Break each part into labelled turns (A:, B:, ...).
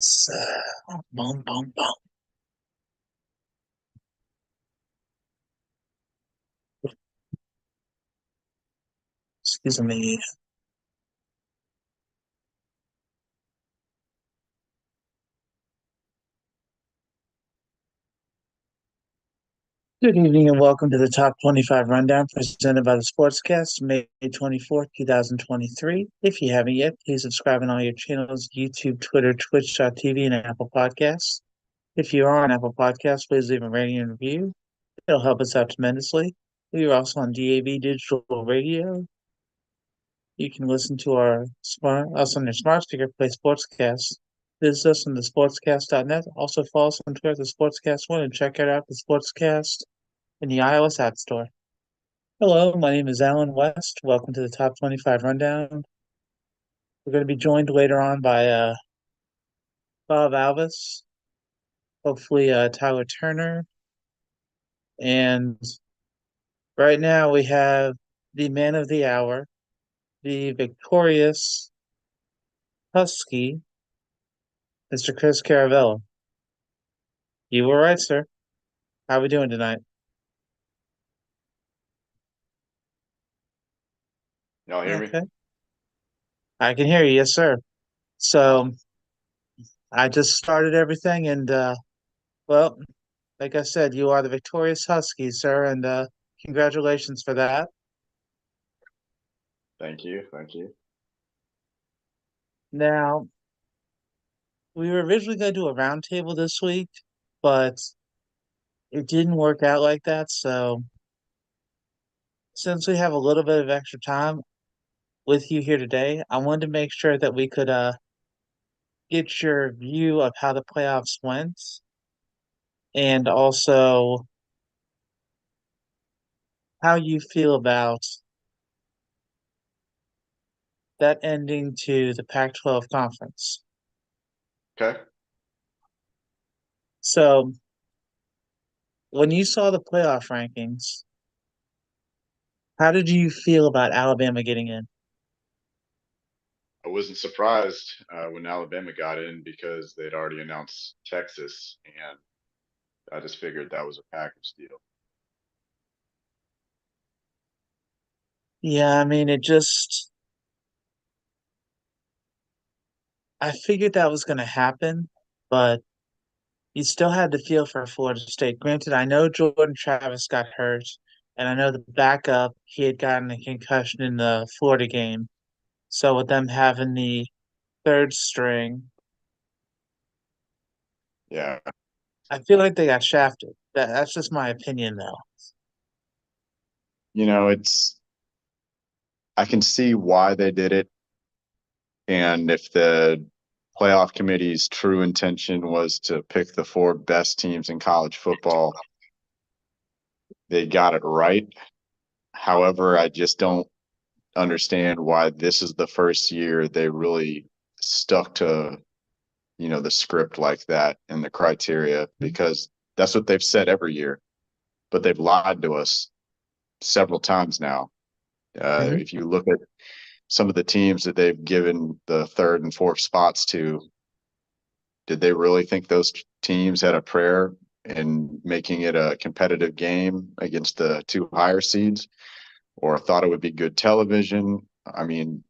A: Boom, boom, boom. Excuse me. Good evening and welcome to the Top 25 Rundown presented by the Sportscast, May 24th, 2023. If you haven't yet, please subscribe on all your channels, YouTube, Twitter, Twitch.tv, and Apple Podcasts. If you are on Apple Podcasts, please leave a rating and review. It'll help us out tremendously. We are also on DAB Digital Radio. You can listen to us on your smart speaker, play Sportscast. Visit us on the sportscast.net. Also follow us on Twitter, the Sportscast1, and check out the Sportscast in the iOS App Store. Hello, my name is Alan West. Welcome to the Top 25 Rundown. We're going to be joined later on by Bob Alvis, hopefully Tyler Turner. And right now we have the man of the hour, the victorious Husky, Mr. Chris Caravello. You were right, sir. How are we doing tonight?
B: Y'all hear me?
A: Okay. I can hear you, yes, sir. So
B: Awesome.
A: I just started everything and well, like I said, you are the victorious Huskies, sir, and congratulations for that.
B: Thank you. Thank you.
A: Now, we were originally going to do a roundtable this week, but it didn't work out like that. So since we have a little bit of extra time with you here today, I wanted to make sure that we could get your view of how the playoffs went and also how you feel about that ending to the Pac-12 conference.
B: Okay.
A: So, when you saw the playoff rankings, how did you feel about Alabama getting in?
B: I wasn't surprised when Alabama got in because they'd already announced Texas, and I just figured that was a package deal.
A: Yeah, I mean, I figured that was going to happen, but you still had to feel for Florida State. Granted, I know Jordan Travis got hurt, and I know the backup, he had gotten a concussion in the Florida game. So, with them having the third string,
B: Yeah.
A: I feel like they got shafted. That's just my opinion, though.
B: It's I can see why they did it, and if the playoff committee's true intention was to pick the four best teams in college football, they got it right. However, I just don't understand why this is the first year they really stuck to the script like that and the criteria because that's what they've said every year, but they've lied to us several times now.
A: Mhm.
B: If you look at some of the teams that they've given the third and fourth spots to, did they really think those teams had a prayer in making it a competitive game against the two higher seeds or thought it would be good television? I mean,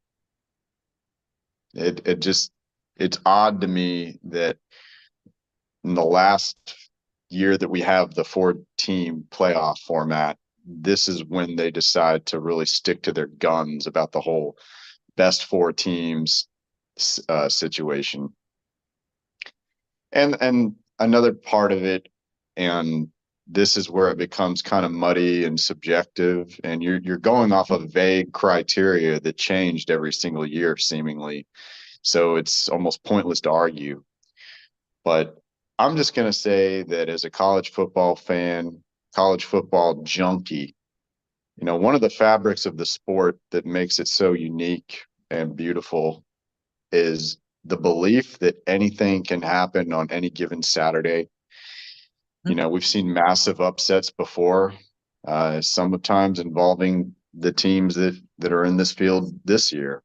B: it just it's odd to me that in the last year that we have the four team playoff format, this is when they decide to really stick to their guns about the whole best four teams situation. And another part of it, and this is where it becomes kind of muddy and subjective, and you're going off of vague criteria that changed every single year seemingly. So it's almost pointless to argue. But I'm just going to say that as a college football fan, college football junkie, one of the fabrics of the sport that makes it so unique and beautiful is the belief that anything can happen on any given Saturday. We've seen massive upsets before, sometimes involving the teams that are in this field this year.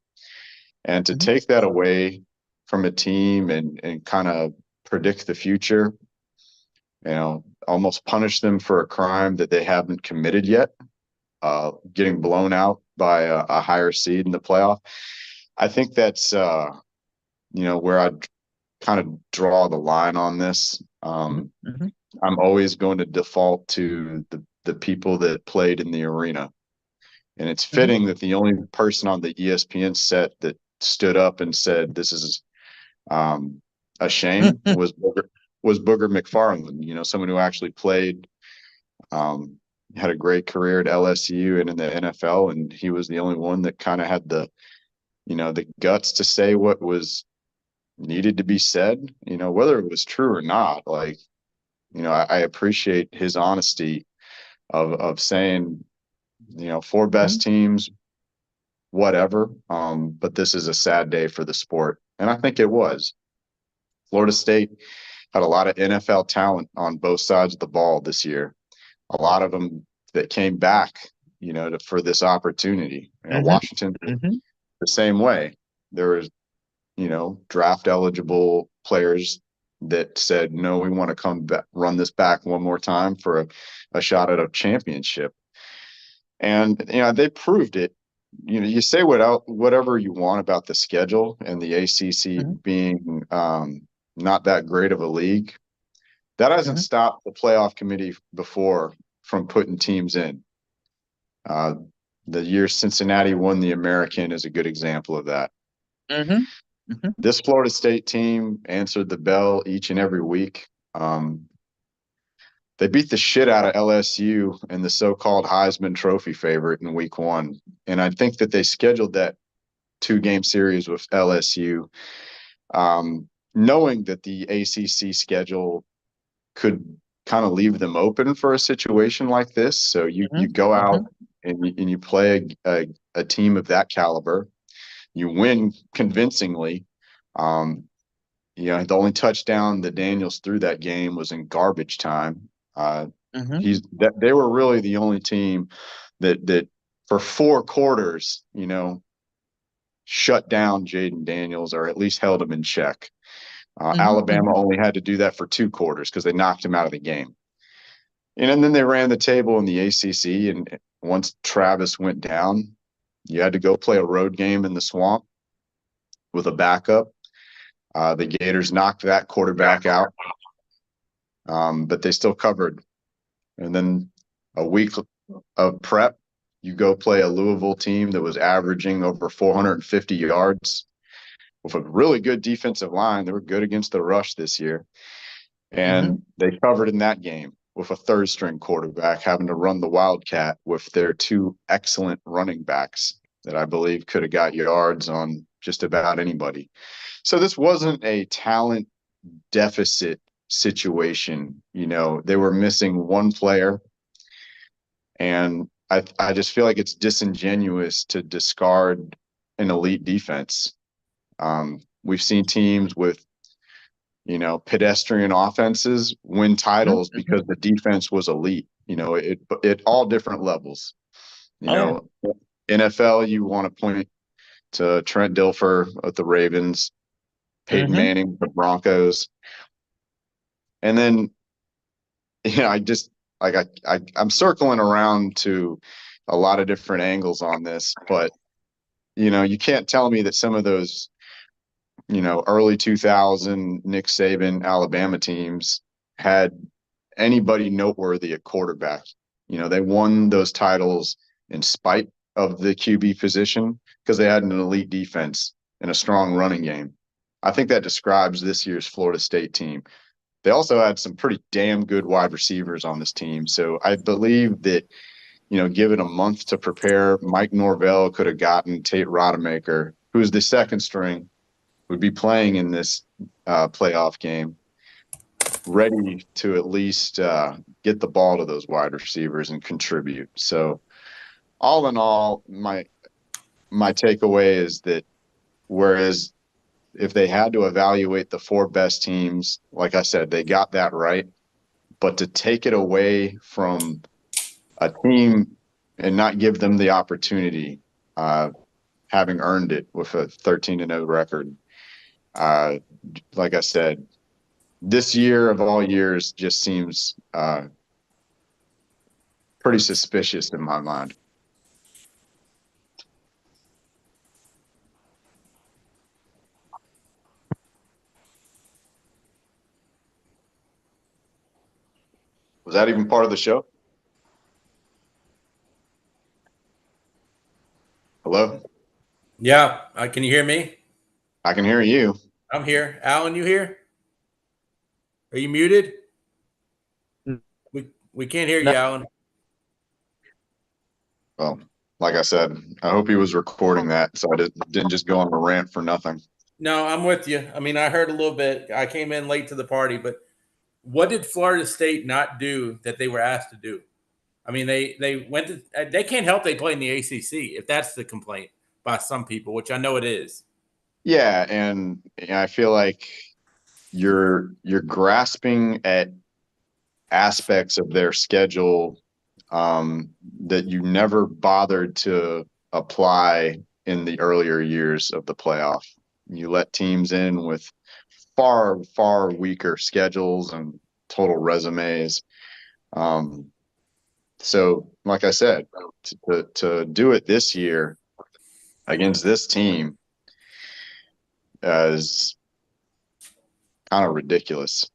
B: And to
A: Mhm.
B: take that away from a team and kind of predict the future, almost punish them for a crime that they haven't committed yet, getting blown out by a higher seed in the playoff. I think that's where I kind of draw the line on this.
A: Mm-hmm.
B: I'm always going to default to the people that played in the arena. And it's
A: Mm-hmm.
B: fitting that the only person on the ESPN set that stood up and said this is a shame was Booger McFarland. Someone who actually played, um, had a great career at LSU and in the NFL, and he was the only one that kind of had the guts to say what was needed to be said. Whether it was true or not. Like, I appreciate his honesty of saying, four best teams, whatever. But this is a sad day for the sport. And I think it was. Florida State had a lot of NFL talent on both sides of the ball this year. A lot of them that came back, for this opportunity.
A: Mm-hmm.
B: Washington,
A: Mm-hmm.
B: the same way. There was, draft eligible players that said, no, we want to come back, run this back one more time for a shot at a championship. And, they proved it. You say whatever you want about the schedule and the ACC
A: Mm-hmm.
B: being not that great of a league. That hasn't stopped the playoff committee before from putting teams in. Uh, the year Cincinnati won the American is a good example of that.
A: Mm-hmm. Mm-hmm.
B: This Florida State team answered the bell each and every week. They beat the shit out of LSU and the so-called Heisman Trophy favorite in week 1. And I think that they scheduled that 2-game series with LSU, knowing that the ACC schedule could kind of leave them open for a situation like this. So you go out and you play a team of that caliber. You win convincingly. The only touchdown that Daniels threw that game was in garbage time.
A: Mm-hmm.
B: They were really the only team that for 4 quarters, shut down Jaden Daniels or at least held him in check.
A: Mm-hmm.
B: Alabama only had to do that for 2 quarters because they knocked him out of the game. And then they ran the table in the ACC, and once Travis went down, you had to go play a road game in the swamp with a backup. The Gators knocked that quarterback out, but they still covered. And then a week of prep, you go play a Louisville team that was averaging over 450 yards with a really good defensive line. They were good against the rush this year.
A: Mm-hmm.
B: And they covered in that game with a third-string quarterback having to run the Wildcat with their 2 excellent running backs that I believe could have got yards on just about anybody. So this wasn't a talent deficit situation. They were missing one player, and I just feel like it's disingenuous to discard an elite defense. We've seen teams with pedestrian offenses win titles
A: Mm-hmm.
B: because the defense was elite. At all different levels.
A: Oh yeah.
B: NFL, you want to point to Trent Dilfer at the Ravens, Peyton
A: Mm-hmm.
B: Manning with the Broncos, and then I just like I'm circling around to a lot of different angles on this, but you can't tell me that some of those early 2000 Nick Saban Alabama teams had anybody noteworthy at quarterback. They won those titles in spite of the QB position because they had an elite defense and a strong running game. I think that describes this year's Florida State team. They also had some pretty damn good wide receivers on this team. So I believe that, given a month to prepare, Mike Norvell could have gotten Tate Rodemaker, who's the second string, would be playing in this playoff game, ready to at least get the ball to those wide receivers and contribute. So all in all, my takeaway is that whereas if they had to evaluate the 4 best teams, like I said, they got that right. But to take it away from a team and not give them the opportunity, having earned it with a 13-0 record, Uh, like I said, this year of all years just seems pretty suspicious in my mind. Was that even part of the show? Hello?
C: Yeah, can you hear me?
B: I can hear you.
C: I'm here. Alan, you here? Are you muted? We can't hear you,
A: No,
C: Alan.
B: Well, like I said, I hope he was recording that so I didn't just go on a rant for nothing.
C: No, I'm with you. I mean, I heard a little bit. I came in late to the party, but what did Florida State not do that they were asked to do? I mean, they went to they can't help they play in the ACC if that's the complaint by some people, which I know it is.
B: Yeah, and I feel like you're grasping at aspects of their schedule that you never bothered to apply in the earlier years of the playoff. You let teams in with far, far weaker schedules and total resumes. Um, so, like I said, to do it this year against this team is kind of ridiculous.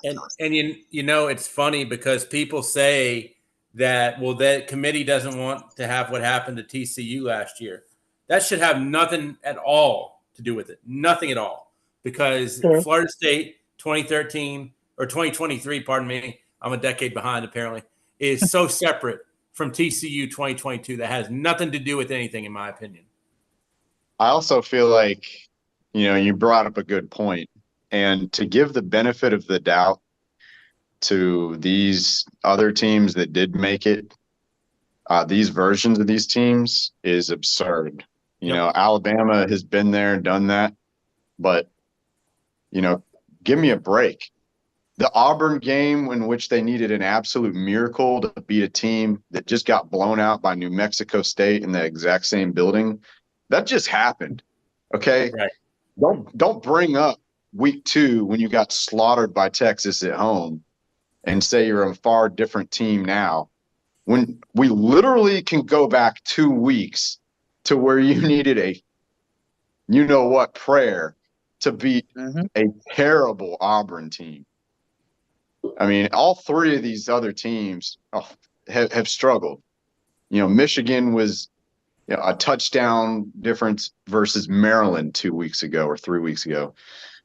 C: And you know it's funny because people say that that committee doesn't want to have what happened to TCU last year. That should have nothing at all to do with it. Nothing at all. Because
A: sure.
C: Florida State 2013 or 2023, pardon me, I'm a decade behind apparently, is so separate from TCU 2022 that has nothing to do with anything in my opinion.
B: I also feel like, you brought up a good point. And to give the benefit of the doubt to these other teams that did make it, these versions of these teams is absurd.
C: Yep.
B: Alabama has been there, done that, but, you know, give me a break. The Auburn game in which they needed an absolute miracle to beat a team that just got blown out by New Mexico State in the exact same building, that just happened. Okay.
C: Right.
B: Don't bring up week 2 when you got slaughtered by Texas at home and say you're a far different team now. When we literally can go back 2 weeks to where you needed a prayer to beat
A: Hmm.
B: a terrible Auburn team. I mean, all three of these other teams have struggled. Michigan was a touchdown difference versus Maryland 2 weeks ago or 3 weeks ago.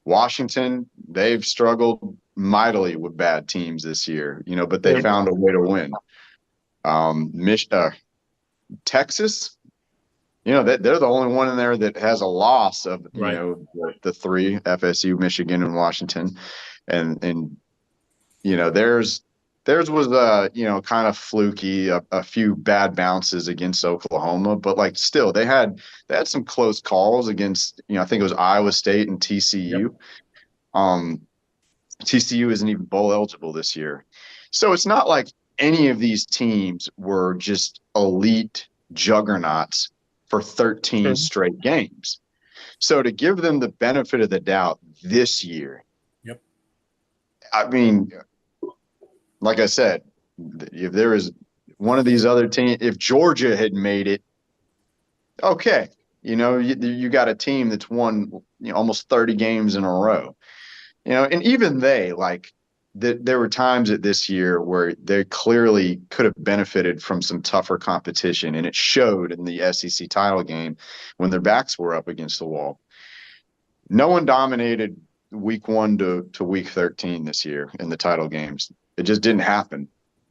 B: Washington, they've struggled mightily with bad teams this year, but they
A: Sure.
B: found a way to win. Texas, they're the only one in there that has a loss of,
C: Right.
B: the three, FSU, Michigan, and Washington. And theirs was kind of fluky, a few bad bounces against Oklahoma, but like still they had some close calls against, I think it was Iowa State and
C: Yep.
B: TCU. Um, TCU isn't even bowl eligible this year. So it's not like any of these teams were just elite juggernauts for 13
A: Sure.
B: straight games. So to give them the benefit of the doubt this year,
C: Yep.
B: I mean, like I said, if there is one of these other teams, if Georgia had made it, okay, you got a team that's won almost 30 games in a row. And even they there were times at this year where they clearly could have benefited from some tougher competition, and it showed in the SEC title game when their backs were up against the wall. No one dominated week 1 to week 13 this year in the title games. It just didn't happen.
C: Yep.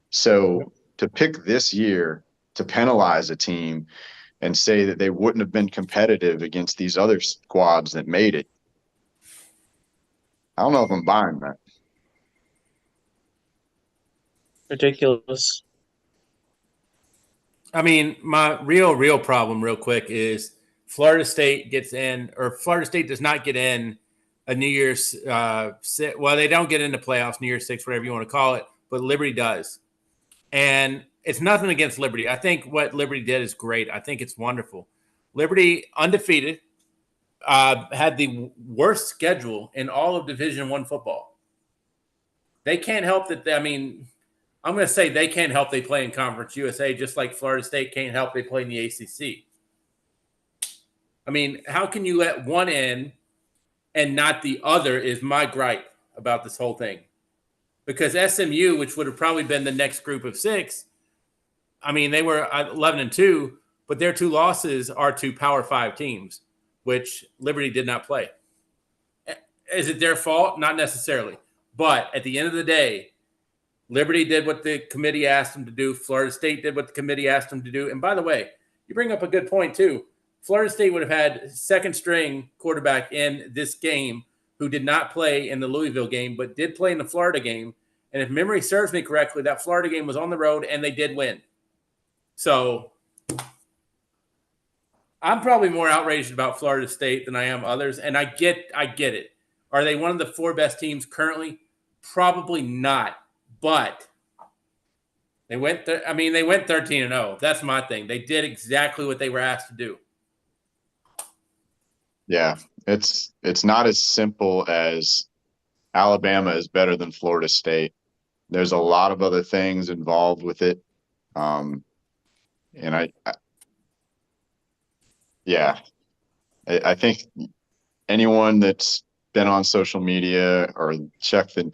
B: So to pick this year to penalize a team and say that they wouldn't have been competitive against these other squads that made it, I don't know if I'm buying that.
A: Ridiculous.
C: I mean, my real problem, real quick, is Florida State gets in, or Florida State does not get in a New Year's well, they don't get into playoffs, New Year's Six, whatever you want to call it, but Liberty does. And it's nothing against Liberty. I think what Liberty did is great. I think it's wonderful. Liberty undefeated, had the worst schedule in all of Division I football. They can't help that. I mean, I'm going to say they can't help they play in Conference USA, just like Florida State can't help they play in the ACC. I mean, how can you let one in and not the other is my gripe about this whole thing. Because SMU, which would have probably been the next group of 6, I mean, they were 11-2, but their 2 losses are to Power 5 teams, which Liberty did not play. Is it their fault? Not necessarily. But at the end of the day, Liberty did what the committee asked them to do. Florida State did what the committee asked them to do. And by the way, you bring up a good point, too. Florida State would have had second-string quarterback in this game who did not play in the Louisville game, but did play in the Florida game. And if memory serves me correctly, that Florida game was on the road, and they did win. So I'm probably more outraged about Florida State than I am others, and I get it. Are they one of the 4 best teams currently? Probably not, but they went 13-0. That's my thing. They did exactly what they were asked to do.
B: Yeah, it's not as simple as Alabama is better than Florida State. There's a lot of other things involved with it. And I think anyone that's been on social media or checked the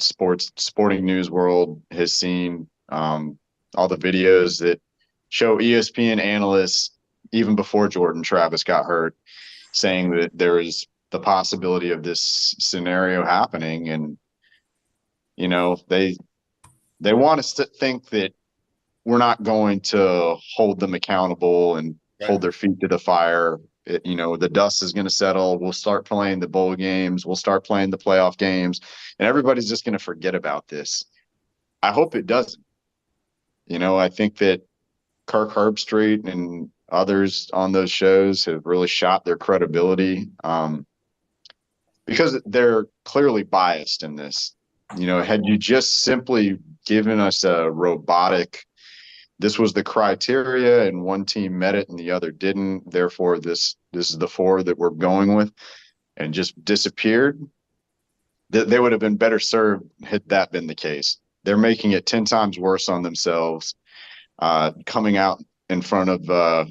B: sporting news world has seen all the videos that show ESPN analysts, even before Jordan Travis got hurt, saying that there is the possibility of this scenario happening. And, you know, they want us to think that we're not going to hold them accountable and hold their feet to the fire. The dust is going to settle. We'll start playing the bowl games. We'll start playing the playoff games, and everybody's just going to forget about this. I hope it doesn't. I think that Kirk Herbstreit and others on those shows have really shot their credibility because they're clearly biased in this. Had you just simply given us a robotic, this was the criteria and one team met it and the other didn't, therefore this is the 4 that we're going with, and just disappeared, they would have been better served had that been the case. They're making it 10 times worse on themselves, coming out in front of the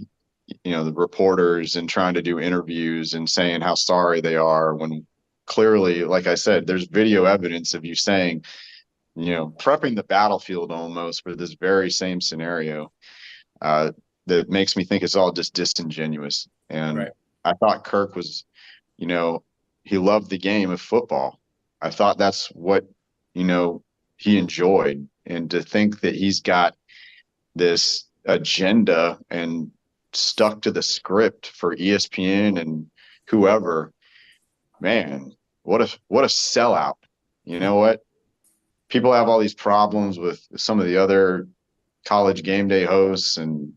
B: reporters and trying to do interviews and saying how sorry they are, when clearly, like I said, there's video evidence of you saying, prepping the battlefield almost for this very same scenario, that makes me think it's all just disingenuous. And I thought Kirk was, he loved the game of football. I thought that's what, he enjoyed. And to think that he's got this agenda and stuck to the script for ESPN and whoever, man, what a sellout. You know what? People have all these problems with some of the other college game day hosts and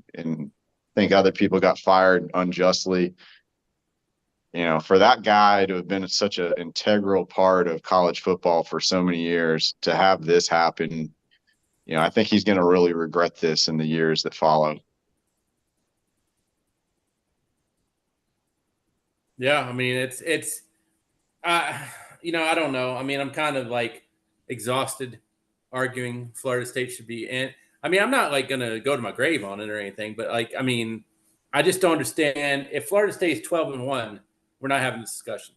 B: think other people got fired unjustly. For that guy to have been such an integral part of college football for so many years, to have this happen, I think he's going to really regret this in the years that follow.
C: Yeah, I mean, it's I don't know. I mean, I'm kind of like exhausted arguing Florida State should be in. I mean, I'm not like going to go to my grave on it or anything, but I mean, I just don't understand. If Florida State's 12-1, we're not having this discussion.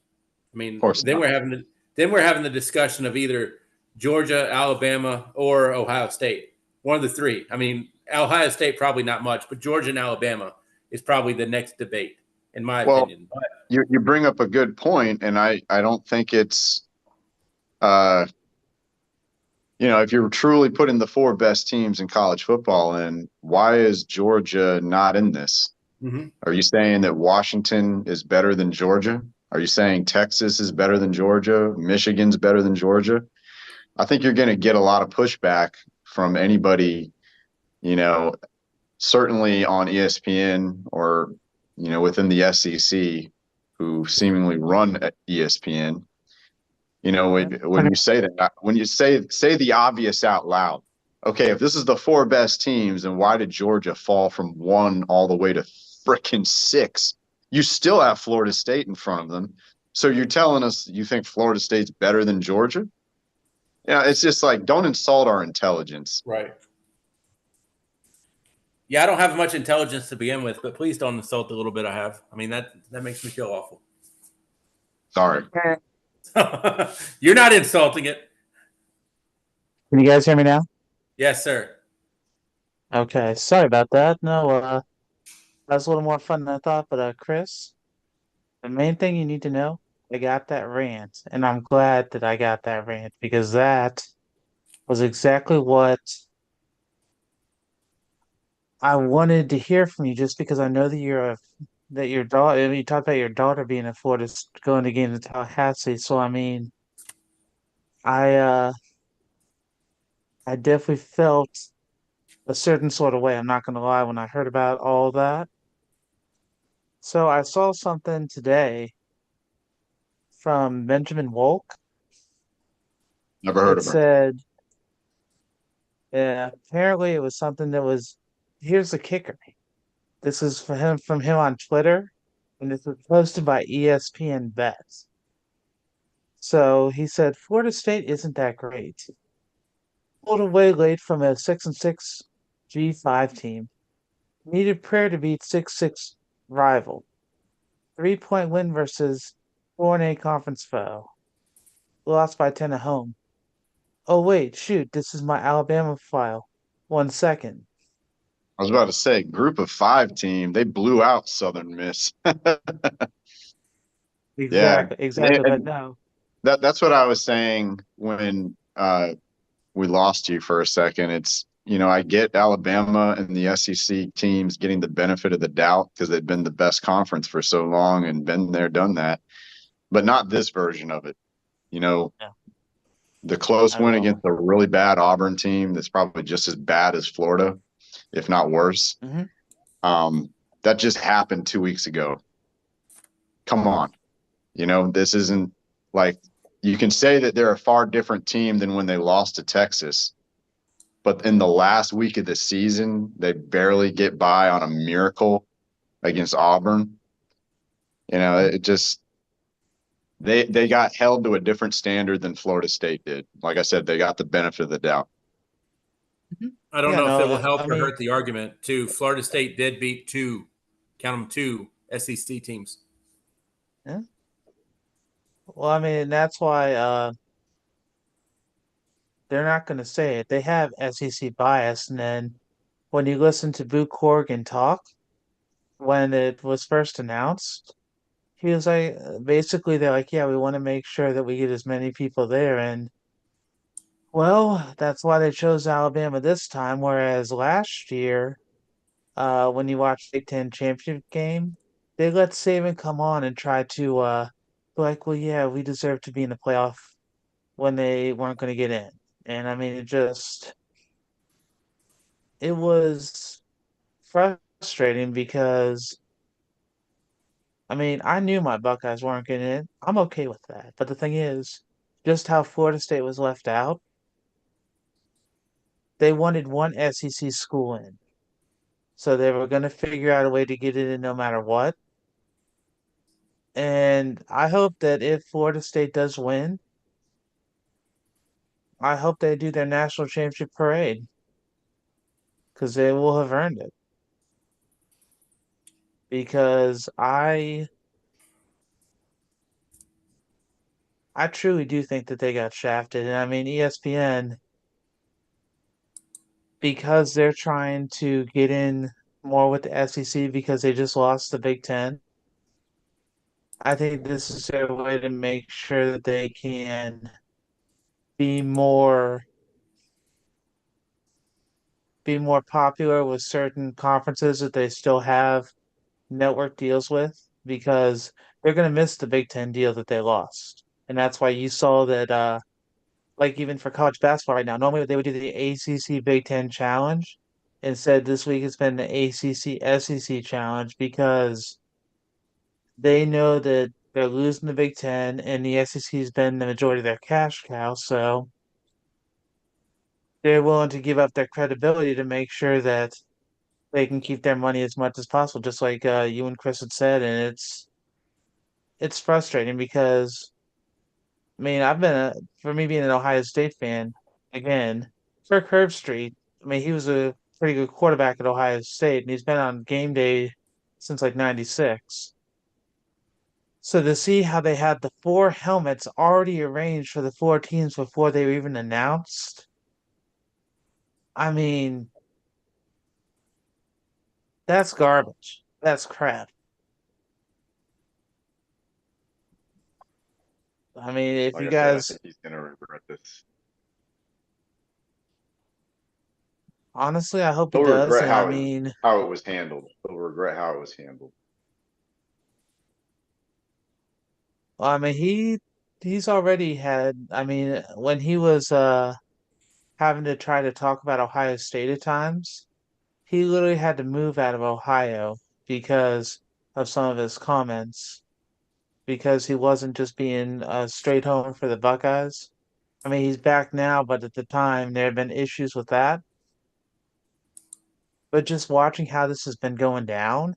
C: I mean, then we're having the discussion of either Georgia, Alabama, or Ohio State. One of the 3. I mean, Ohio State probably not much, but Georgia and Alabama is probably the next debate, in my opinion. But
B: you bring up a good point, and I don't think it's if you're truly putting the 4 best teams in college football in, why is Georgia not in this? Mm-hmm. Are you saying that Washington is better than Georgia? Are you saying Texas is better than Georgia? Michigan's better than Georgia? I think you're going to get a lot of pushback from anybody, certainly on ESPN or, within the SEC, who seemingly run at ESPN. When you say that, when you say the obvious out loud, okay, if this is the 4 best teams, then why did Georgia fall from 1 all the way to frickin' 6? You still have Florida State in front of them. So you're telling us you think Florida State's better than Georgia? Yeah, it's just like, don't insult our intelligence.
C: Right. Yeah, I don't have much intelligence to begin with, but please don't insult the little bit I have. I mean, that makes me feel awful.
B: Sorry.
C: You're not insulting it.
A: Can you guys hear me now?
C: Yes, sir.
A: Okay, sorry about that. No, that was a little more fun than I thought, but Chris, the main thing you need to know, I got that rant, and I'm glad that I got that rant because that was exactly what I wanted to hear from you just because I know that that your daughter you talked about your daughter being in Florida going to games in Tallahassee. So I mean I uh I definitely felt a certain sort of way, I'm not gonna lie, when I heard about all that. So I saw something today from Benjamin Wolk.
B: Never heard
A: It
B: of her.
A: said apparently it was something that was here's the kicker. This is from him on Twitter, and this was posted by ESPN Bets. So he said Florida State isn't that great. Pulled away late from a 6-6 G5 team. Needed prayer to beat 6-6 rival. 3-point win versus 4-8 conference foe. Lost by 10 at home. Oh wait, shoot, this is my Alabama file. 1 second.
B: I was about to say, group of five team, they blew out Southern Miss. Yeah.
A: Exactly, exactly. But
B: And
A: no.
B: that's what I was saying when we lost you for a second. It's, I get Alabama and the SEC teams getting the benefit of the doubt because they've been the best conference for so long and been there, done that, but not this version of it. You know,
A: No,
B: the close
A: not at
B: win
A: all.
B: against a really bad Auburn team that's probably just as bad as Florida, if not worse.
A: Hmm.
B: Um, that just happened 2 weeks ago. Come on. This isn't like you can say that they're a far different team than when they lost to Texas, but in the last week of the season, they barely get by on a miracle against Auburn. It just they got held to a different standard than Florida State did. Like I said, they got the benefit of the doubt.
C: I don't
A: Yeah,
C: know if
A: no,
C: it will help
A: I
C: or
A: mean,
C: hurt the argument. Too, Florida State did beat count them, two SEC teams.
A: yeah. Well, I mean, that's why they're not going to say it. They have SEC bias, and then when you listen to Boo Corrigan talk when it was first announced, he was like, basically, they're like, yeah, we want to make sure that we get as many people there, and well, that's why they chose Alabama this time, whereas last year, when you watched the Big Ten championship game, they let Saban come on and try to be like, well, yeah, we deserve to be in the playoff when they weren't going to get in. And I mean, it was frustrating because, I mean, I knew my Buckeyes weren't getting in. I'm okay with that. But the thing is, just how Florida State was left out, they wanted one SEC school in. So they were going to figure out a way to get it in no matter what. And I hope that if Florida State does win, I hope they do their national championship parade because they will have earned it. Because I truly do think that they got shafted. And I mean, ESPN, because they're trying to get in more with the SEC because they just lost the Big Ten. I think this is their way to make sure that they can be more be more popular with certain conferences that they still have network deals with because they're going to miss the Big Ten deal that they lost. And that's why you saw that, like even for college basketball right now, normally they would do the ACC Big Ten Challenge. Instead, this week it's been the ACC SEC Challenge because they know that they're losing the Big Ten and the SEC has been the majority of their cash cow. So they're willing to give up their credibility to make sure that they can keep their money as much as possible, just like you and Chris had said, and it's frustrating because I mean for me being an Ohio State fan again, Kirk Herbstreit. I mean he was a pretty good quarterback at Ohio State, and he's been on game day since like '96. So to see how they had the four helmets already arranged for the four teams before they were even announced, I mean that's garbage. That's crap. I mean, if
B: Like
A: you
B: I said, I
A: guys
B: think he's gonna regret this.
A: honestly, I hope he
B: He'll
A: does.
B: regret
A: And I mean,
B: how it was handled. He'll regret how it was handled.
A: he's already had. I mean, when he was having to try to talk about Ohio State at times, he literally had to move out of Ohio because of some of his comments, because he wasn't just being a straight home for the Buckeyes. I mean, he's back now, but at the time there have been issues with that. But just watching how this has been going down,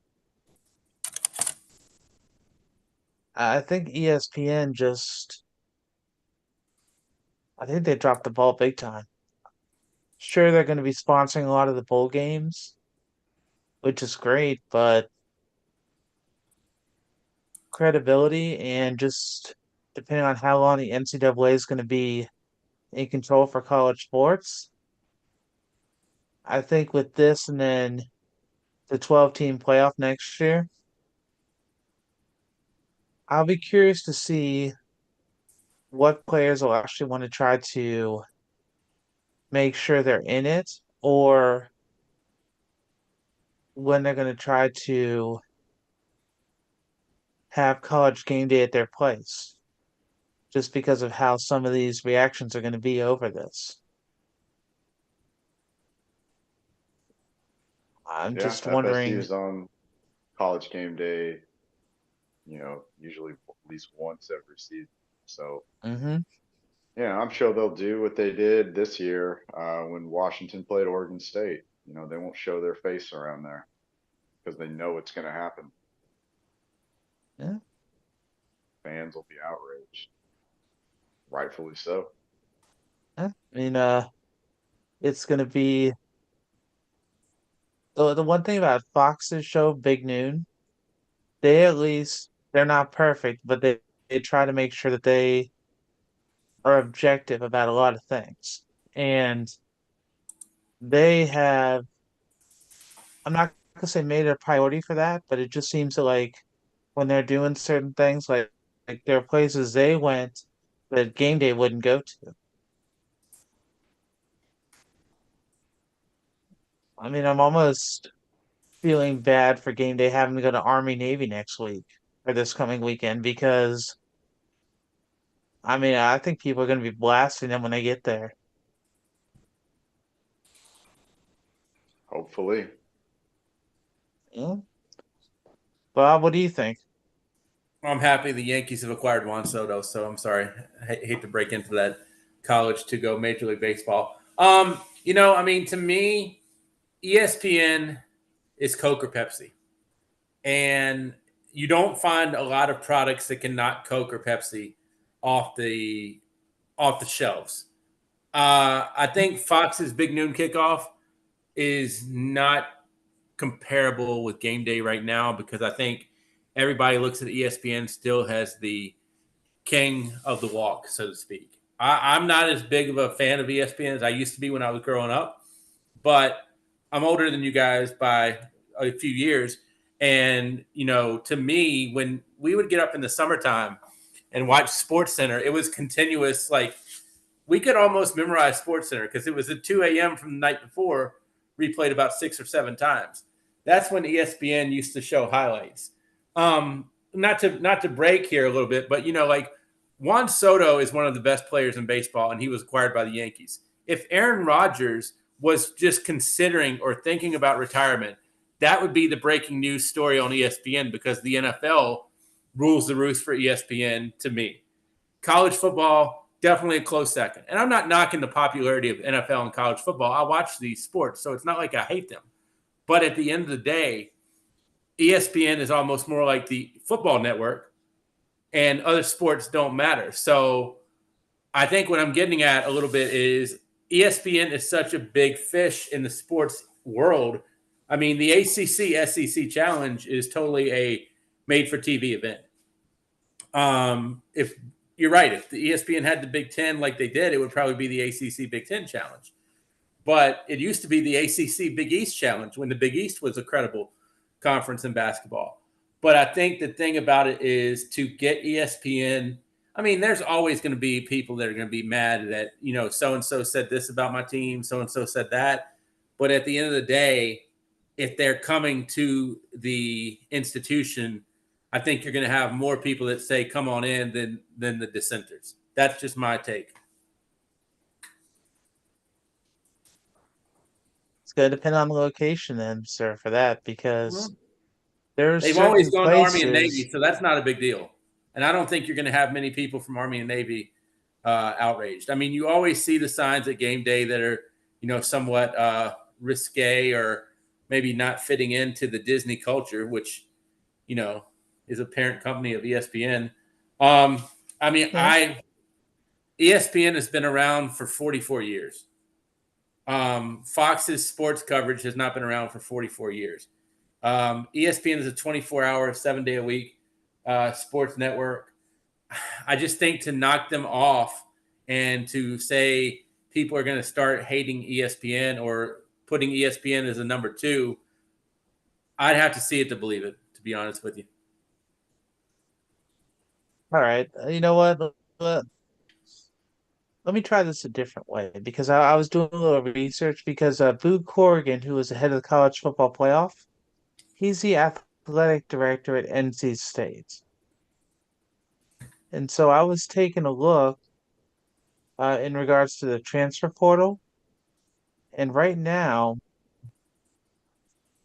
A: I think ESPN just, I think they dropped the ball big time. Sure, they're going to be sponsoring a lot of the bowl games, which is great, but credibility and just depending on how long the NCAA is going to be in control for college sports, I think with this and then the 12-team playoff next year, I'll be curious to see what players will actually want to try to make sure they're in it or when they're going to try to have college game day at their place, just because of how some of these reactions are going to be over this. I'm
B: Yeah,
A: just
B: FSU
A: wondering.
B: is on college game day, usually at least once every season. So
A: Hmm.
B: yeah, I'm sure they'll do what they did this year when Washington played Oregon State. They won't show their face around there because they know it's going to happen.
A: Yeah,
B: Fans will be outraged, rightfully so.
A: yeah. I mean, it's going to be the one thing about Fox's show, Big Noon. They at least they're not perfect, but they try to make sure that they are objective about a lot of things, and they have. I'm not gonna say made it a priority for that, but it just seems to like when they're doing certain things, like there are places they went that game day wouldn't go to. I mean, I'm almost feeling bad for game day having to go to Army Navy next week or this coming weekend because I mean, I think people are going to be blasting them when they get there.
B: Hopefully.
A: Yeah. Bob, what do you think?
C: I'm happy the Yankees have acquired Juan Soto, so I'm sorry. I hate to break into that college to go Major League Baseball. I mean, to me, ESPN is Coke or Pepsi. And you don't find a lot of products that can knock Coke or Pepsi off the off the shelves. I think Fox's Big Noon Kickoff is not comparable with Game Day right now because I think everybody looks at ESPN still has the king of the walk, so to speak. I'm not as big of a fan of ESPN as I used to be when I was growing up, but I'm older than you guys by a few years. And, to me, when we would get up in the summertime and watch Sports Center, it was continuous. Like we could almost memorize Sports Center because it was at 2 a.m. from the night before, replayed about 6 or 7 times. That's when ESPN used to show highlights. Not to break here a little bit, but like Juan Soto is one of the best players in baseball, and he was acquired by the Yankees. If Aaron Rodgers was just considering or thinking about retirement, that would be the breaking news story on ESPN because the NFL rules the roost for ESPN to me. College football, definitely a close second. And I'm not knocking the popularity of NFL and college football. I watch these sports, so it's not like I hate them. But at the end of the day, ESPN is almost more like the football network, and other sports don't matter. So I think what I'm getting at a little bit is ESPN is such a big fish in the sports world. I mean, the ACC SEC Challenge is totally a made for TV event. If you're right, if the ESPN had the Big Ten like they did, it would probably be the ACC Big Ten Challenge. But it used to be the ACC Big East Challenge when the Big East was a credible conference in basketball. But I think the thing about it is to get ESPN. I mean, there's always going to be people that are going to be mad that, so and so said this about my team, so and so said that. But at the end of the day, if they're coming to the institution, I think you're going to have more people that say, come on in than the dissenters. That's just my take.
A: It's going to depend on the location then, sir, for that, because
C: Well,
A: there's
C: they've always
A: certain
C: gone to Army and
A: places.
C: Navy, so that's not a big deal. And I don't think you're going to have many people from Army and Navy outraged. I mean, you always see the signs at game day that are, somewhat risque or maybe not fitting into the Disney culture, which, is a parent company of ESPN. I mean,
A: Yeah.
C: ESPN has been around for 44 years. Fox's sports coverage has not been around for 44 years. ESPN is a 24-hour, 7-day a week sports network. I just think to knock them off and to say people are going to start hating ESPN or putting ESPN as a number 2, I'd have to see it to believe it, to be honest with you.
A: All right. You know what? Let me try this a different way, because I was doing a little research, because Boo Corrigan, who was the head of the college football playoff, he's the athletic director at NC State. And so I was taking a look in regards to the transfer portal. And right now,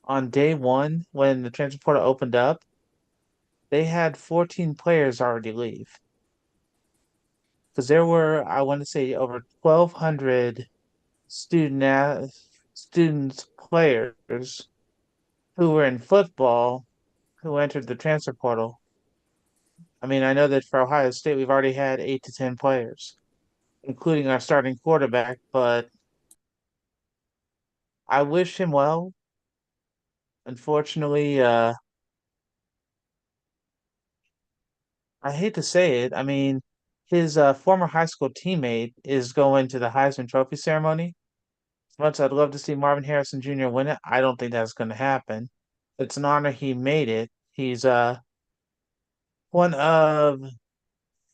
A: on day one, when the transfer portal opened up, they had 14 players already leave. Because there were, I want to say, over 1,200 students, players who were in football who entered the transfer portal. I mean, I know that for Ohio State, we've already had 8 to 10 players, including our starting quarterback, but I wish him well. Unfortunately, I hate to say it. I mean, his former high school teammate is going to the Heisman Trophy ceremony. As much as I'd love to see Marvin Harrison Jr. win it, I don't think that's going to happen. It's an honor he made it. He's one of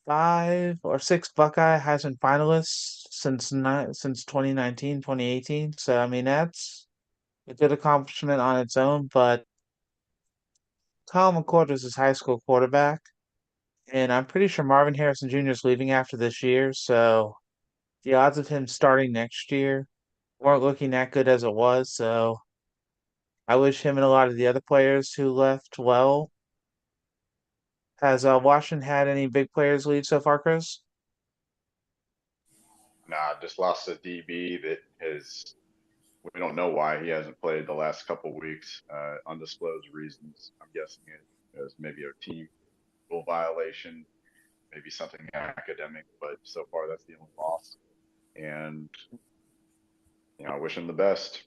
A: 5 or 6 Buckeye Heisman finalists since 2019, 2018. So I mean that's a good accomplishment on its own. But Kyle McCord was his high school quarterback, and I'm pretty sure Marvin Harrison Jr. is leaving after this year. So the odds of him starting next year weren't looking that good as it was. So I wish him and a lot of the other players who left well. Has Washington had any big players leave so far, Chris?
B: Nah, just lost a DB that has. We don't know why he hasn't played the last couple weeks. Undisclosed reasons. I'm guessing it was maybe a team rule violation, maybe something academic, but so far that's the only loss. And I wish him the best.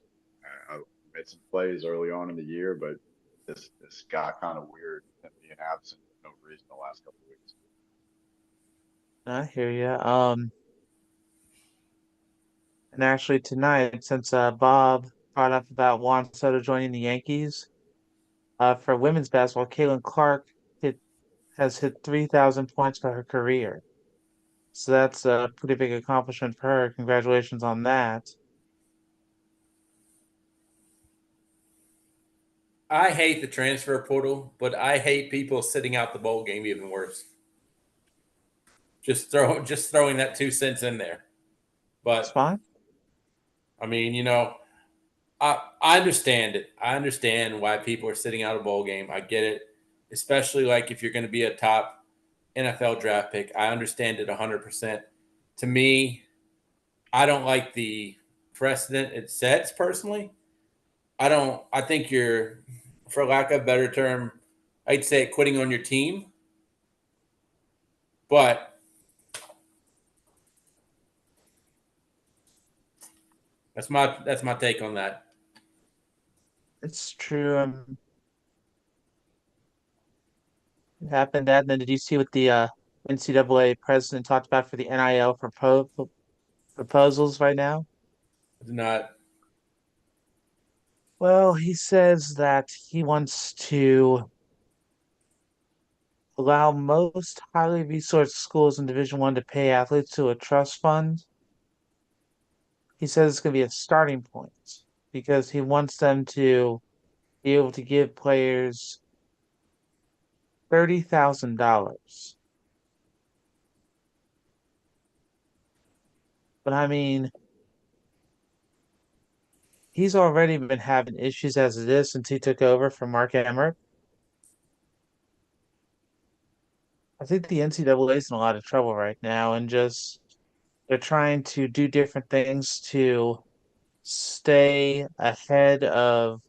B: I made some plays early on in the year, but this got kind of weird, him being absent for no reason the last couple weeks.
A: I hear you. And actually tonight, since Bob brought up about Juan Soto joining the Yankees, for women's basketball, Caitlin Clark has hit 3,000 points for her career. So that's a pretty big accomplishment for her. Congratulations on that.
C: I hate the transfer portal, but I hate people sitting out the bowl game even worse. Just throwing that 2 cents in there.
A: It's
C: But
A: fine.
C: I mean, I understand it. I understand why people are sitting out a bowl game. I get it, especially like if you're going to be a top NFL draft pick. I understand it 100%. To me, I don't like the precedent it sets personally. I think you're, for lack of a better term, I'd say quitting on your team. But that's my take on that.
A: It's true. It happened. And then did you see what the NCAA president talked about for the NIL proposals right now?
C: It's not
A: Well, he says that he wants to allow most highly resourced schools in Division One to pay athletes to a trust fund. He says it's going to be a starting point because he wants them to be able to give players $30,000. But I mean, he's already been having issues as it is since he took over from Mark Emmert. I think the NCAA is in a lot of trouble right now, and just they're trying to do different things to stay ahead of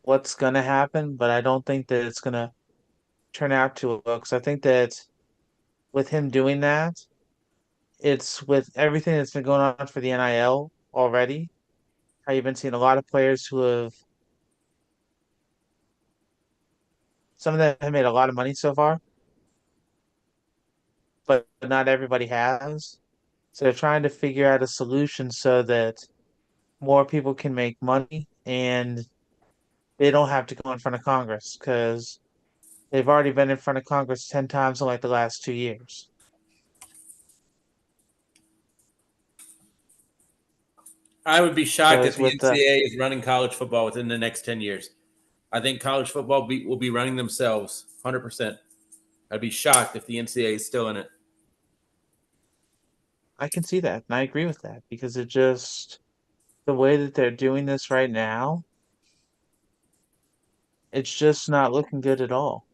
A: what's going to happen, but I don't think that it's going to turn out too well because I think that with him doing that, it's with everything that's been going on for the NIL already. How you've been seeing a lot of players who have some of them have made a lot of money so far, but not everybody has. So they're trying to figure out a solution so that more people can make money and they don't have to go in front of Congress because they've already been in front of Congress 10 times in like the last 2 years.
C: I would be shocked if
A: Because
C: the
A: with the
C: NCAA is running college football within the next 10 years. I think college football will be running themselves 100%. I'd be shocked if the NCAA is still in it.
A: I can see that and I agree with that because it just the way that they're doing this right now, it's just not looking good at all.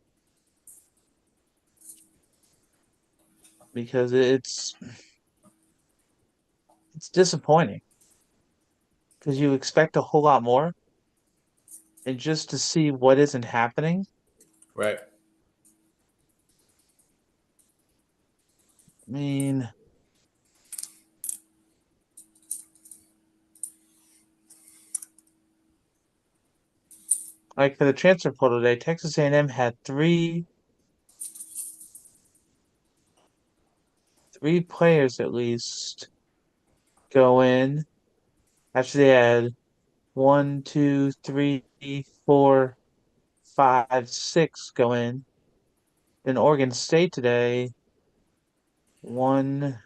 A: Because it's disappointing because you expect a whole lot more and just to see what isn't happening.
C: Right.
A: I mean, like for the transfer portal today, Texas A&M had three players at least go in. Actually, they had one, two, three, four, five, six go in. In Oregon State today, one,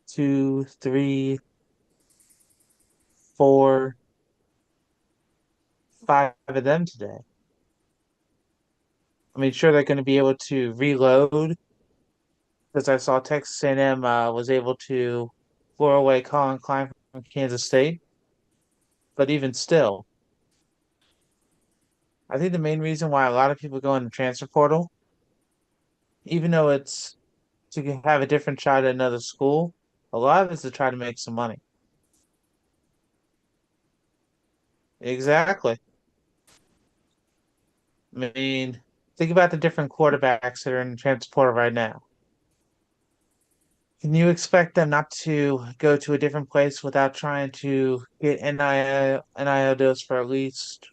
A: two, three, four, five of them today. I mean, sure they're going to be able to reload because I saw Texas A&M was able to blow away Colin Klein from Kansas State. But even still, I think the main reason why a lot of people go in the transfer portal, even though it's to have a different shot at another school, a lot of it's to try to make some money. Exactly. I mean, think about the different quarterbacks that are in the transfer portal right now. Can you expect them not to go to a different place without trying to get NIL deals for at least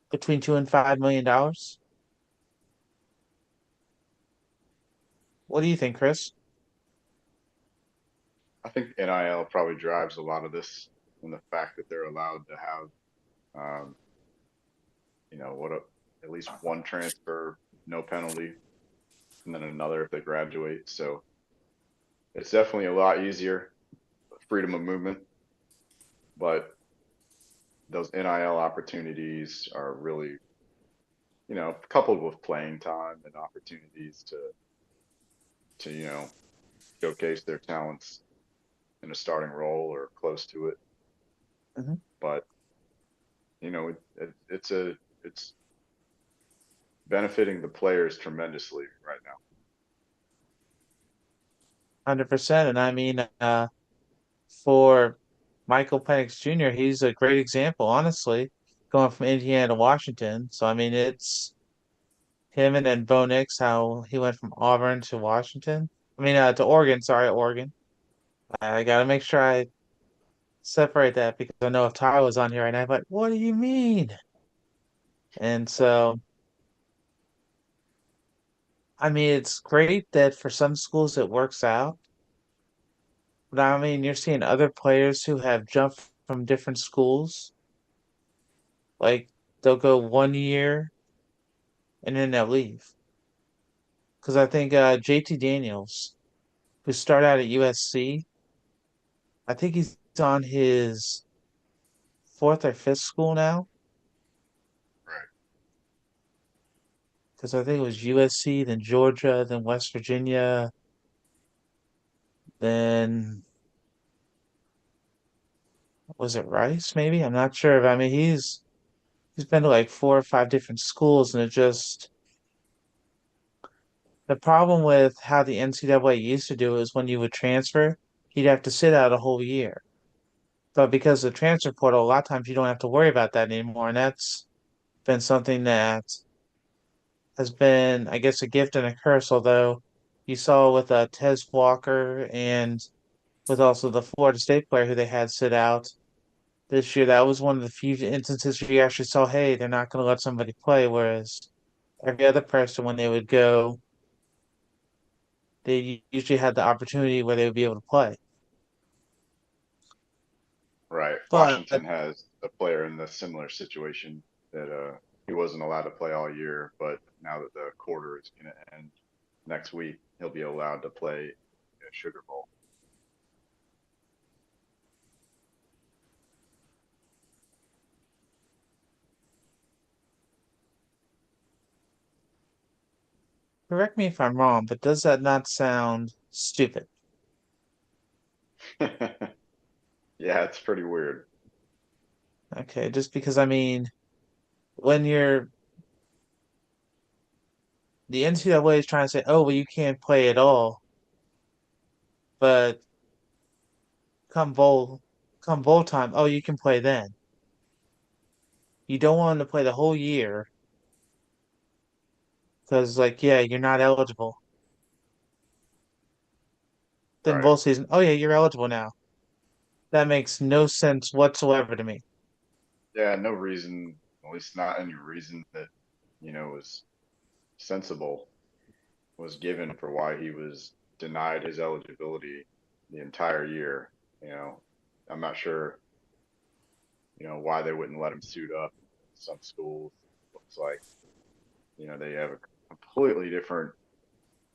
A: between $2 and $5 million? What do you think, Chris?
B: I think NIL probably drives a lot of this and the fact that they're allowed to have, um, you know, at least one transfer, no penalty, and then another if they graduate. So it's definitely a lot easier, freedom of movement, but those NIL opportunities are really, coupled with playing time and opportunities to, showcase their talents in a starting role or close to it.
A: Mhm.
B: But, it's benefiting the players tremendously right now.
A: 100%. And I mean, for Michael Penix Jr., he's a great example, honestly, going from Indiana to Washington. So, I mean, it's him and then Bo Nix, how he went from Auburn to Washington. I mean, to Oregon, sorry, Oregon. I got to make sure I separate that because I know if Ty was on here right now, I'd be like, what do you mean? And so, I mean, it's great that for some schools it works out. But I mean, you're seeing other players who have jumped from different schools. Like they'll go 1 year and then they'll leave. Because I think JT Daniels, who started out at USC, I think he's on his fourth or fifth school now.
B: Right.
A: Because I think it was USC, then Georgia, then West Virginia, then was it Rice? Maybe I'm not sure. But I mean, he's been to like four or five different schools, and it just the problem with how the NCAA used to do it is when you would transfer, you'd have to sit out a whole year. But because of the transfer portal, a lot of times you don't have to worry about that anymore. And that's been something that has been, I guess, a gift and a curse. Although you saw with Tez Walker and with also the Florida State player who they had sit out this year, that was one of the few instances where you actually saw, hey, they're not going to let somebody play. Whereas every other person, when they would go, they usually had the opportunity where they would be able to play.
B: Right.
A: But
B: Washington has a player in the similar situation that he wasn't allowed to play all year, but now that the quarter is going to end next week, he'll be allowed to play a Sugar Bowl.
A: correct me if I'm wrong, but does that not sound stupid?
B: Yeah, it's pretty weird.
A: Okay, just because I mean, when you're the NCAA is trying to say, oh, well, you can't play at all, but come bowl, come bowl time, oh, you can play then. You don't want them to play the whole year because, like, yeah, you're not eligible. Then
B: Right.
A: bowl season, oh yeah, you're eligible now. That makes no sense whatsoever to me.
B: Yeah, no reason, at least not any reason that, was sensible was given for why he was denied his eligibility the entire year. You know, I'm not sure, why they wouldn't let him suit up. Some schools looks like, they have a completely different,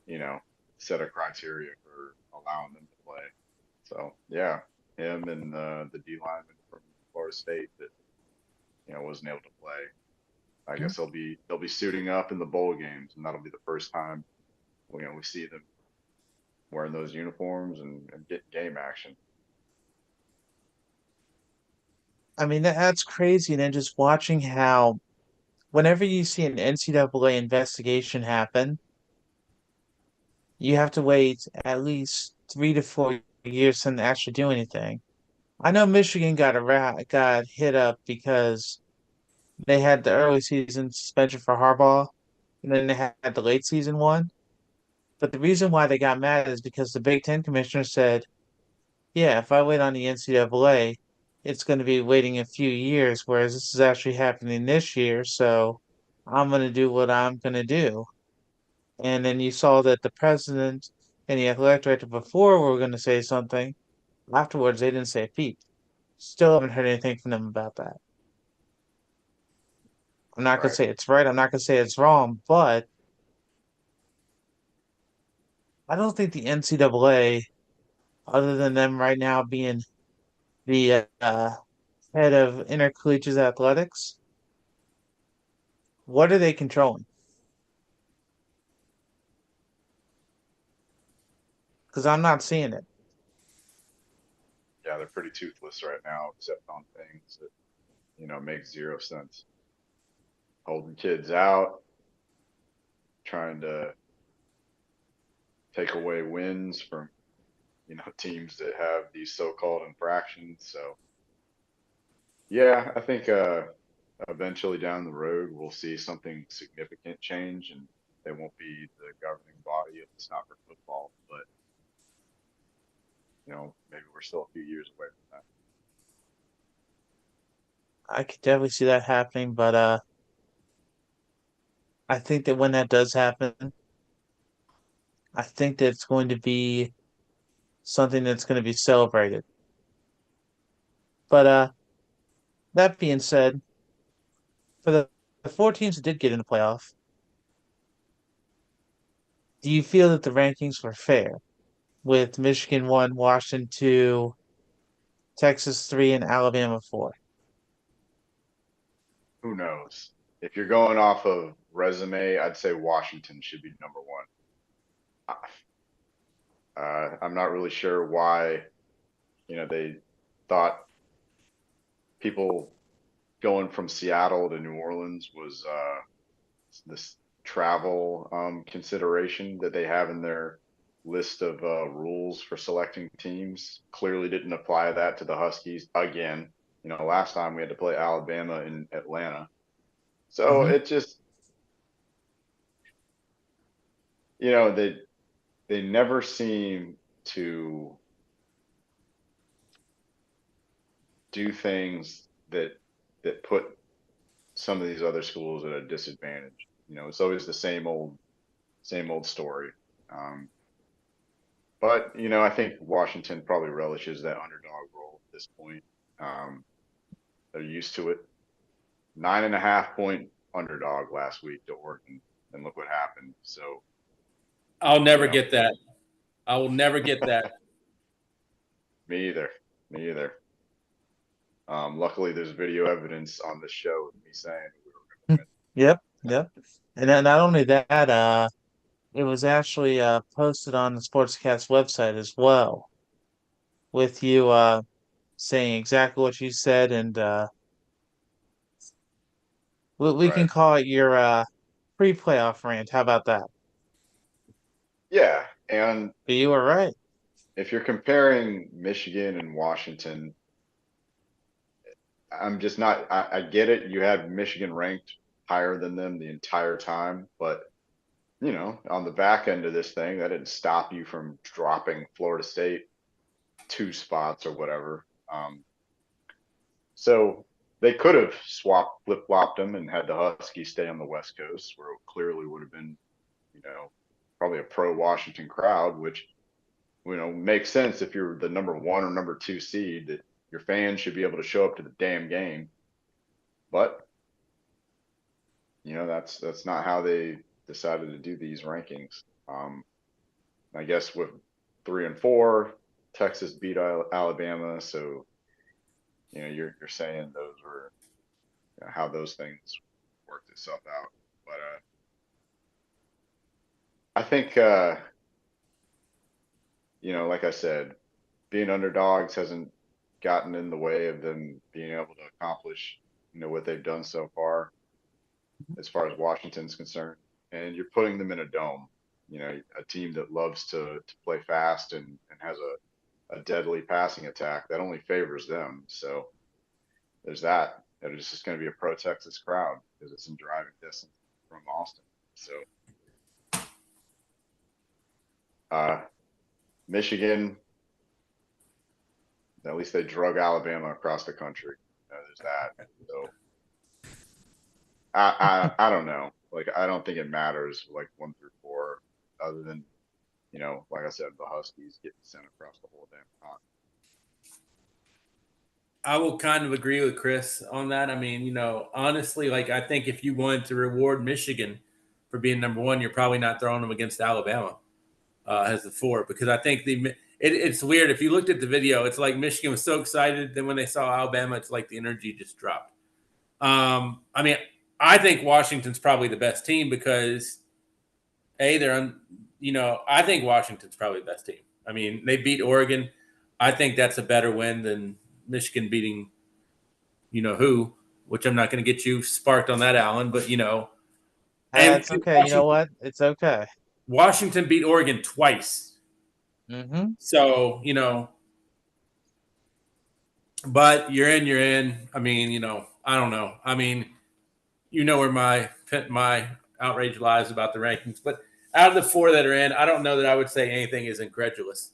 B: you know, set of criteria for allowing them to play. So yeah, him and the D lineman from Florida State that, wasn't able to play. I guess they'll be suiting up in the bowl games, and that'll be the first time we see them wearing those uniforms and get game action.
A: I mean, that's crazy. And then just watching how, whenever you see an NCAA investigation happen, you have to wait at least 3 to 4 years to actually do anything. I know Michigan got hit up because they had the early season suspension for Harbaugh, and then they had the late season one. But the reason why they got mad is because the Big Ten commissioner said, "Yeah, if I wait on the NCAA, it's going to be waiting a few years, whereas this is actually happening this year. So I'm going to do what I'm going to do." And then you saw that the president and the athletic director before were going to say something. Afterwards, they didn't say a peep. Still haven't heard anything from them about that. I'm not gonna
B: Right.
A: say it's right. I'm not gonna say it's wrong, but I don't think the NCAA, other than them right now being the head of intercollegiate athletics, what are they controlling? Because I'm not seeing it.
B: Yeah, they're pretty toothless right now, except on things that make zero sense. Holding kids out, trying to take away wins from teams that have these so-called infractions. So yeah, I think eventually down the road we'll see something significant change, and they won't be the governing body if it's not for football. But maybe we're still a few years away from that.
A: I could definitely see that happening, but I think that when that does happen, I think that it's going to be something that's going to be celebrated. But that being said, for the four teams that did get in the playoff, do you feel that the rankings were fair? With Michigan 1, Washington 2, Texas 3, and Alabama 4.
B: Who knows? If you're going off of resume, I'd say Washington should be number one. I'm not really sure why, they thought people going from Seattle to New Orleans was this travel consideration that they have in their list of rules for selecting teams. Clearly didn't apply that to the Huskies again. Last time we had to play Alabama in Atlanta. So
A: Mm-hmm.
B: it just, they never seem to do things that put some of these other schools at a disadvantage. It's always the same old story. Um, but I think Washington probably relishes that underdog role at this point. Um, they're used to it. 9.5 point underdog last week to Oregon, and look what happened. So
C: I'll
B: you
C: never
B: know,
C: get that. I will never get that.
B: me either. Me either. Luckily, there's video evidence on this show of me saying we were going to
A: Yep, yep. And then not only that, it was actually posted on the Sportscast website as well, with you saying exactly what you said, and we
B: win.
A: can
B: Right.
A: call it your pre-playoff rant. How about that?
B: Yeah, and
A: But you were right.
B: if you're comparing Michigan and Washington, I'm just not. I get it. You had Michigan ranked higher than them the entire time, but on the back end of this thing, that didn't stop you from dropping Florida State 2 spots or whatever. So they could have swapped, flip flopped them, and had the Huskies stay on the West Coast, where it clearly would have been, you know, probably a pro Washington crowd, which makes sense if you're the number 1 or number 2 seed, that your fans should be able to show up to the damn game. But that's not how they decided to do these rankings. I guess with 3 and 4, Texas beat Alabama, so you're saying those were how those things worked itself out. But I think like I said, being underdogs hasn't gotten in the way of them being able to accomplish what they've done so far as Washington's concerned. And you're putting them in a dome, a team that loves to play fast and has a deadly passing attack that only favors them. So there's that. It's just going to be a pro Texas crowd because it's in driving distance from Austin. So Michigan, at least they drug Alabama across the country. There's that. So I don't know. Like, I don't think it matters like 1 through 4, other than like I said, the Huskies getting sent across the whole damn continent.
C: I will kind of agree with Chris on that. I mean, honestly, like I think if you wanted to reward Michigan for being number 1, you're probably not throwing them against Alabama as the 4, because I think it's weird. If you looked at the video, it's like Michigan was so excited. Then when they saw Alabama, it's like the energy just dropped. I mean, I think Washington's probably the best team because I think Washington's probably the best team. I mean, they beat Oregon. I think that's a better win than Michigan beating, who, which I'm not going to get you sparked on that, Alan, but and
A: It's okay. You know what? It's okay.
C: Washington beat Oregon twice.
A: Mm-hmm.
C: So, but you're in. I mean, I don't know. I mean, where my outrage lies about the rankings. But out of the four that are in, I don't know that I would say anything is incredulous.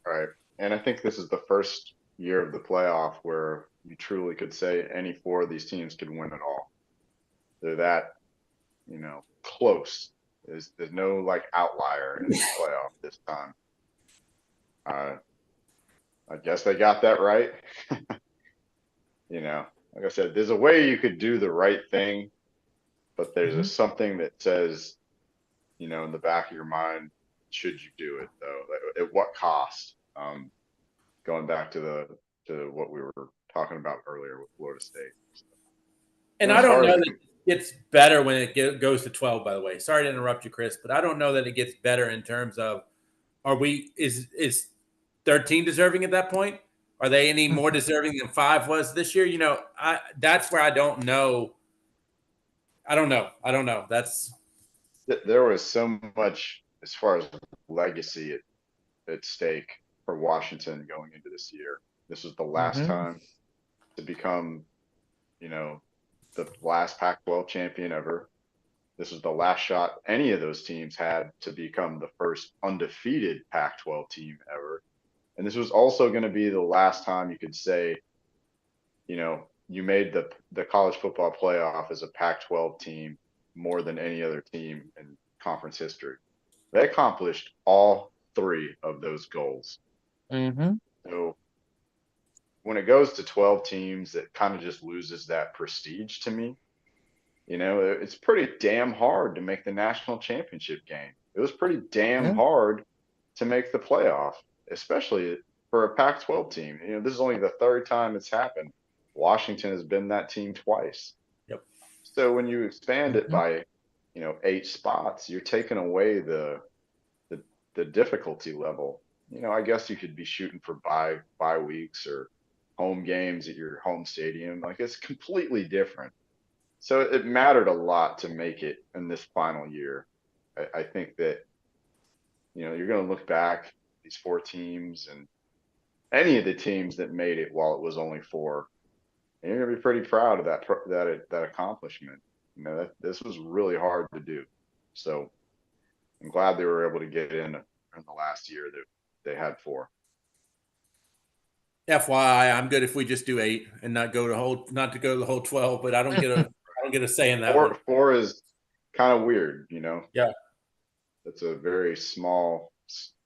B: Right. And I think this is the first year of the playoff where you truly could say any four of these teams could win it all. They're that, close. There's no like outlier in this playoff this time. I guess they got that right. Like I said, there's a way you could do the right thing, but there's
A: Mm-hmm.
B: something that says, in the back of your mind, should you do it though? At what cost? Going back to what we were talking about earlier with Florida State.
C: And I
B: As
C: don't
B: far
C: know
B: as
C: that it gets better when it goes to 12, by the way. Sorry to interrupt you, Chris, but I don't know that it gets better in terms of is 13 deserving at that point? Are they any more deserving than 5 was this year? That's where I don't know. I don't know. That's
B: there was so much as far as legacy at stake for Washington going into this year. This was the last
A: Mm-hmm.
B: time to become, you know, the last Pac-12 champion ever. This was the last shot any of those teams had to become the first undefeated Pac-12 team ever. And this was also going to be the last time you could say, you made the college football playoff as a Pac-12 team more than any other team in conference history. They accomplished all three of those goals.
A: Mm-hmm.
B: So when it goes to 12 teams, it kind of just loses that prestige to me. It's pretty damn hard to make the national championship game. It was pretty damn
A: Yeah.
B: hard to make the playoff, especially for a Pac-12 team. This is only the third time it's happened. Washington has been that team twice.
C: Yep.
B: So when you expand it
A: Mm-hmm.
B: by, 8 spots, you're taking away the difficulty level. I guess you could be shooting for bye weeks or home games at your home stadium. Like it's completely different. So it mattered a lot to make it in this final year. I think that, you're going to look back these four teams and any of the teams that made it while it was only four, and you're going to be pretty proud of that accomplishment. This was really hard to do. So I'm glad they were able to get in the last year that they had four.
C: FYI, I'm good if we just do 8 and not to go to the whole 12, but I don't get a say in that one.
B: Four is kind of weird,
C: Yeah.
B: It's a very small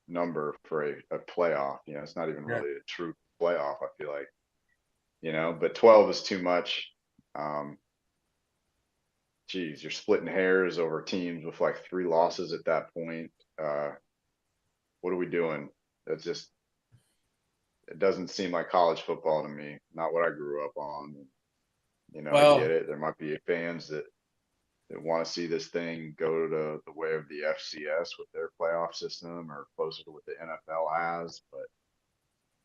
B: number for a playoff. It's not even really a true playoff, I feel like. But 12 is too much. Geez, you're splitting hairs over teams with like 3 losses at that point. What are we doing? It doesn't seem like college football to me. Not what I grew up on. I get it. There might be fans that want to see this thing go to the way of the FCS with their playoff system or closer to what the NFL has, but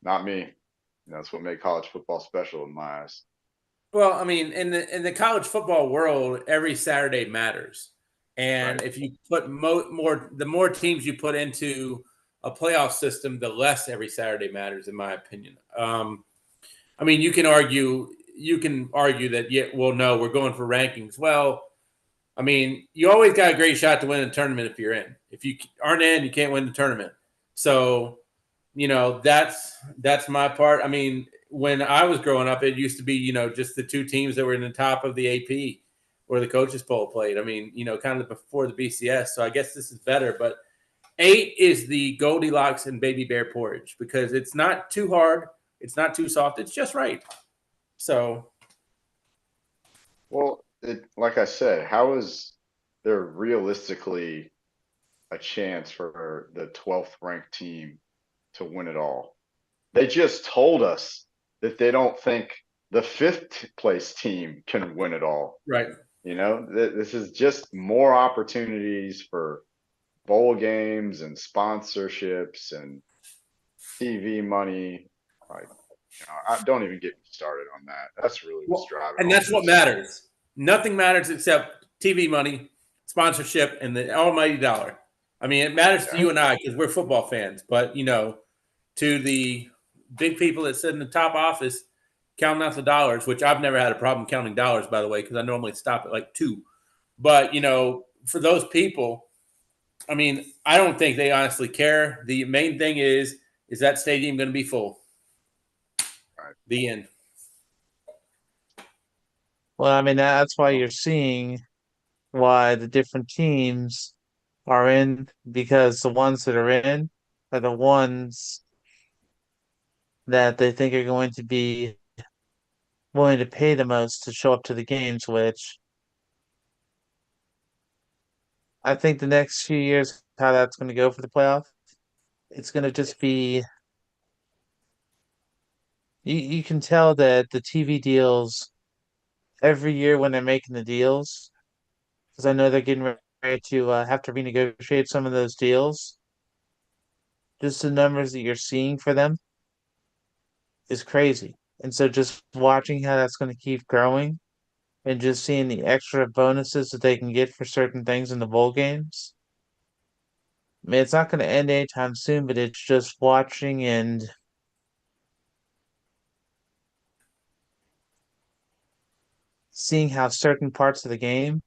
B: not me. That's what made college football special in my eyes.
C: Well, I mean, in the college football world, every Saturday matters, and
B: Right.
C: if you put the more teams you put into a playoff system, the less every Saturday matters, in my opinion. I mean, you can argue that no, we're going for rankings. Well, I mean, you always got a great shot to win a tournament if you're in. If you aren't in, you can't win the tournament. So, that's my part. I mean, when I was growing up, it used to be, just the 2 teams that were in the top of the AP where the coaches poll played. I mean, kind of before the BCS. So I guess this is better, but 8 is the Goldilocks and baby bear porridge because it's not too hard. It's not too soft. It's just right. So,
B: well, like I said, how is there realistically a chance for the 12th ranked team to win it all? They just told us that they don't think the 5th place team can win it all.
C: right.
B: This is just more opportunities for bowl games and sponsorships and TV money. Like, I don't even get me started on that. That's really what's driving
C: And
B: all
C: that's what
B: this.
C: matters. Nothing matters except TV money, sponsorship, and the almighty dollar. I mean, it matters to you and I because we're football fans, but to the big people that sit in the top office counting out the dollars, which I've never had a problem counting dollars, by the way, because I normally stop at like 2. But for those people, I mean, I don't think they honestly care. The main thing is that stadium going to be full?
B: Right.
C: The end.
A: Well, I mean, that's why you're seeing why the different teams are in, because the ones that are in are the ones that they think are going to be willing to pay the most to show up to the games, which I think the next few years, how that's going to go for the playoff, it's going to just be you can tell that the TV deals every year when they're making the deals, because I know they're getting ready to have to renegotiate some of those deals. Just the numbers that you're seeing for them is crazy. And so just watching how that's going to keep growing and just seeing the extra bonuses that they can get for certain things in the bowl games. I mean, it's not going to end anytime soon, but it's just watching and seeing how certain parts of the game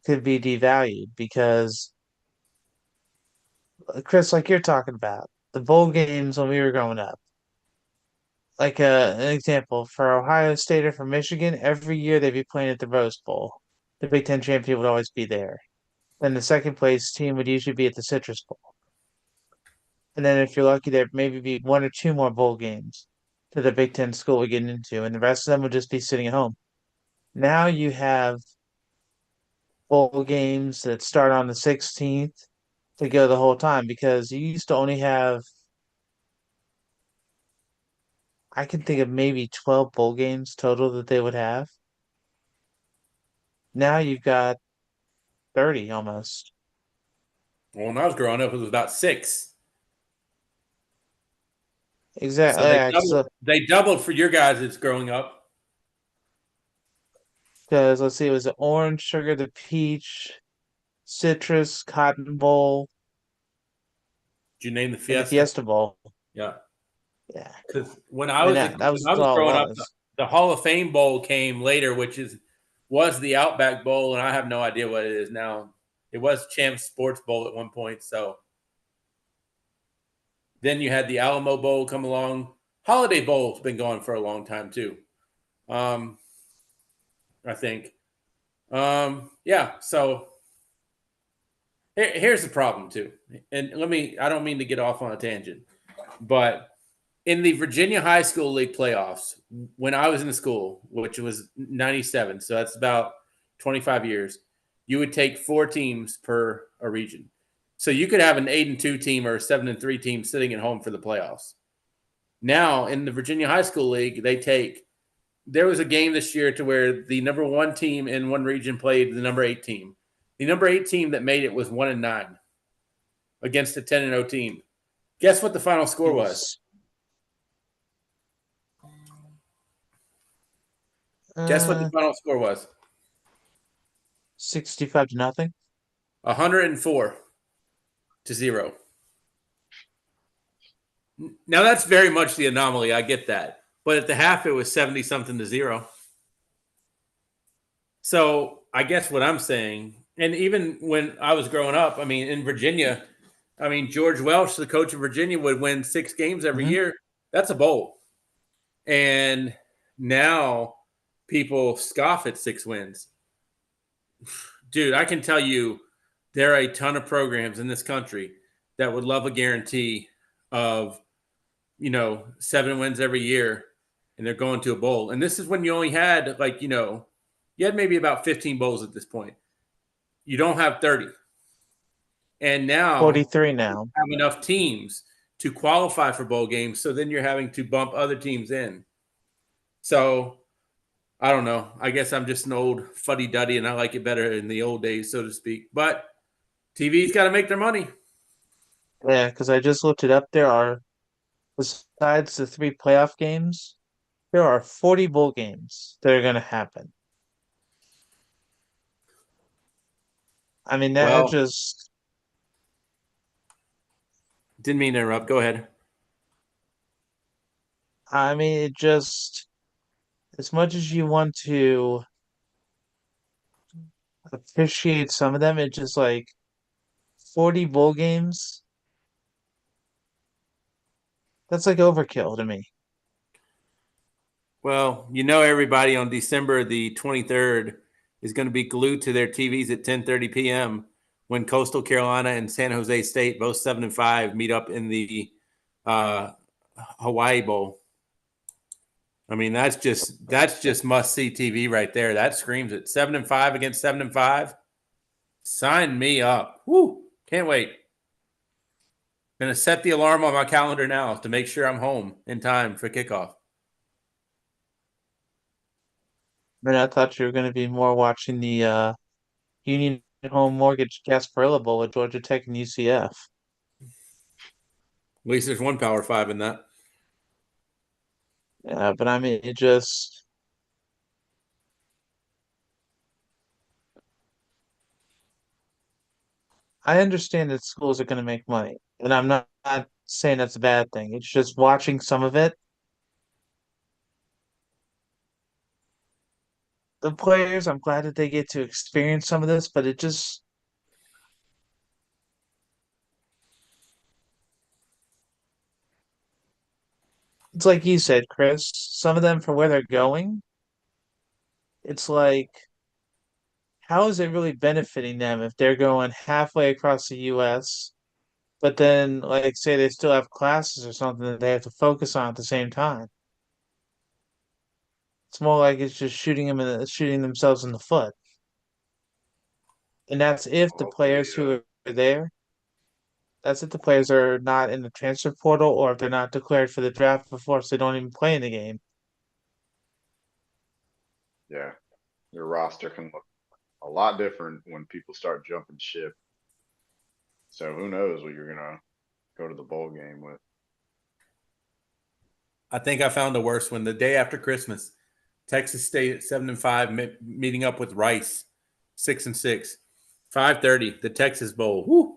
A: could be devalued because, Chris, like you're talking about, the bowl games when we were growing up, like an example for Ohio State or for Michigan, every year they'd be playing at the Rose Bowl. The Big Ten champion would always be there. Then the second place team would usually be at the Citrus Bowl. And then if you're lucky, there'd maybe be 1 or 2 more bowl games that the Big Ten school would get into, and the rest of them would just be sitting at home. Now you have bowl games that start on the 16th to go the whole time because you used to only have, I can think of maybe 12 bowl games total that they would have. Now you've got 30 almost.
C: Well, when I was growing up, it was about 6.
A: Exactly.
C: So they
A: Yeah,
C: doubled. They doubled for your guys that's growing up.
A: because let's see, it was the orange, sugar, the peach, citrus, cotton bowl,
C: Did you name the
A: and the
C: Fiesta?
A: Fiesta Bowl.
C: Yeah.
A: Yeah.
C: Because
A: I mean that
C: when
A: was
C: I was
A: all it
C: growing up,
A: was.
C: the Hall of Fame Bowl came later, which was the Outback Bowl, and I have no idea what it is now. It was Champs Sports Bowl at one point. So then you had the Alamo Bowl come along. Holiday Bowl's been going for a long time too. I think. Yeah. So here's the problem too, and I don't mean to get off on a tangent, but in the Virginia High School League playoffs, when I was in school, which was 97, so that's about 25 years, you would take 4 teams per a region. So you could have an 8-2 team or a 7-3 team sitting at home for the playoffs. Now in the Virginia High School League, there was a game this year to where the number 1 team in one region played the number 8 team. The number 8 team that made it was 1-9 against a 10-0 team. Guess what the final score was? Guess what the final score was?
A: 65-0.
C: 104-0. Now that's very much the anomaly. I get that. But at the half, it was 70-something-0. So I guess what I'm saying, and even when I was growing up, I mean, in Virginia, I mean, George Welsh, the coach of Virginia, would win 6 games every year. That's a bowl. And now people scoff at 6 wins. Dude, I can tell you there are a ton of programs in this country that would love a guarantee of, 7 wins every year, and they're going to a bowl. And this is when you only had you had maybe about 15 bowls at this point. You don't have 30. And now
A: 43
C: you
A: now.
C: have enough teams to qualify for bowl games. So then you're having to bump other teams in. So I don't know. I guess I'm just an old fuddy-duddy, and I like it better in the old days, so to speak. But TV's got to make their money.
A: Yeah, because I just looked it up. There are, besides the 3 playoff games, there are 40 bowl games that are going to happen. I mean, that
C: Well,
A: just
C: Didn't mean to interrupt. Go ahead.
A: I mean, it just, as much as you want to appreciate some of them, it just like 40 bowl games, that's like overkill to me.
C: Well, everybody on December the 23rd is going to be glued to their TVs at 10:30 p.m. when Coastal Carolina and San Jose State, both 7-5, meet up in the Hawaii Bowl. I mean, that's just must see TV right there. That screams it. 7-5 against 7-5. Sign me up. Woo! Can't wait. Gonna set the alarm on my calendar now to make sure I'm home in time for kickoff.
A: But I thought you were going to be more watching the Union Home Mortgage Gasparilla Bowl with Georgia Tech and UCF.
C: At least there's one Power Five in that.
A: Yeah, but I mean, it just, I understand that schools are going to make money, and I'm not saying that's a bad thing. It's just watching some of it. The players, I'm glad that they get to experience some of this, but it just, it's like you said, Chris, some of them for where they're going, it's like, how is it really benefiting them if they're going halfway across the US, but then, like, say they still have classes or something that they have to focus on at the same time? It's more like it's just shooting themselves in the foot. And that's if the
B: Hopefully,
A: players who are there, that's if the players are not in the transfer portal or if they're not declared for the draft before, so they don't even play in the game.
B: yeah, your roster can look a lot different when people start jumping ship. So who knows what you're gonna go to the bowl game with?
C: I think I found the worst one. The day after Christmas, Texas State at 7-5, meeting up with Rice, 6-6. 5:30, the Texas Bowl. Woo!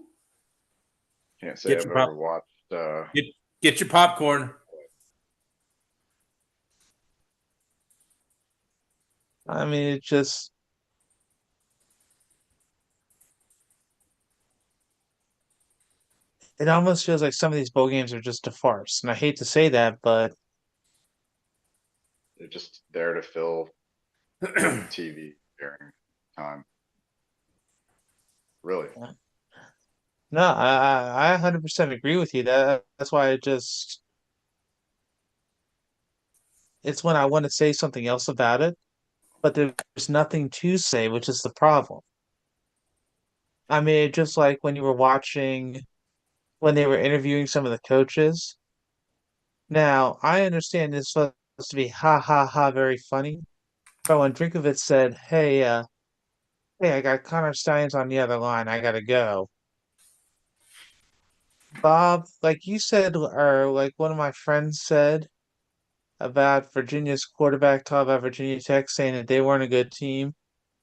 B: Can't say
C: Get
B: I've
C: your pop.
B: ever watched.
C: Get get your popcorn.
A: I mean, it just, it almost feels like some of these bowl games are just a farce. And I hate to say that, but
B: They're just there to fill TV during time. Really,
A: no, I 100% agree with you. That's why it just, it's when I want to say something else about it, but there's nothing to say, which is the problem. I mean, just like when you were watching, when they were interviewing some of the coaches. Now, I understand it's supposed to be ha ha ha, very funny. But when Drinkovich said, hey, I got Connor Steins on the other line, I gotta go. Bob, like you said, or like one of my friends said about Virginia's quarterback talk about Virginia Tech saying that they weren't a good team,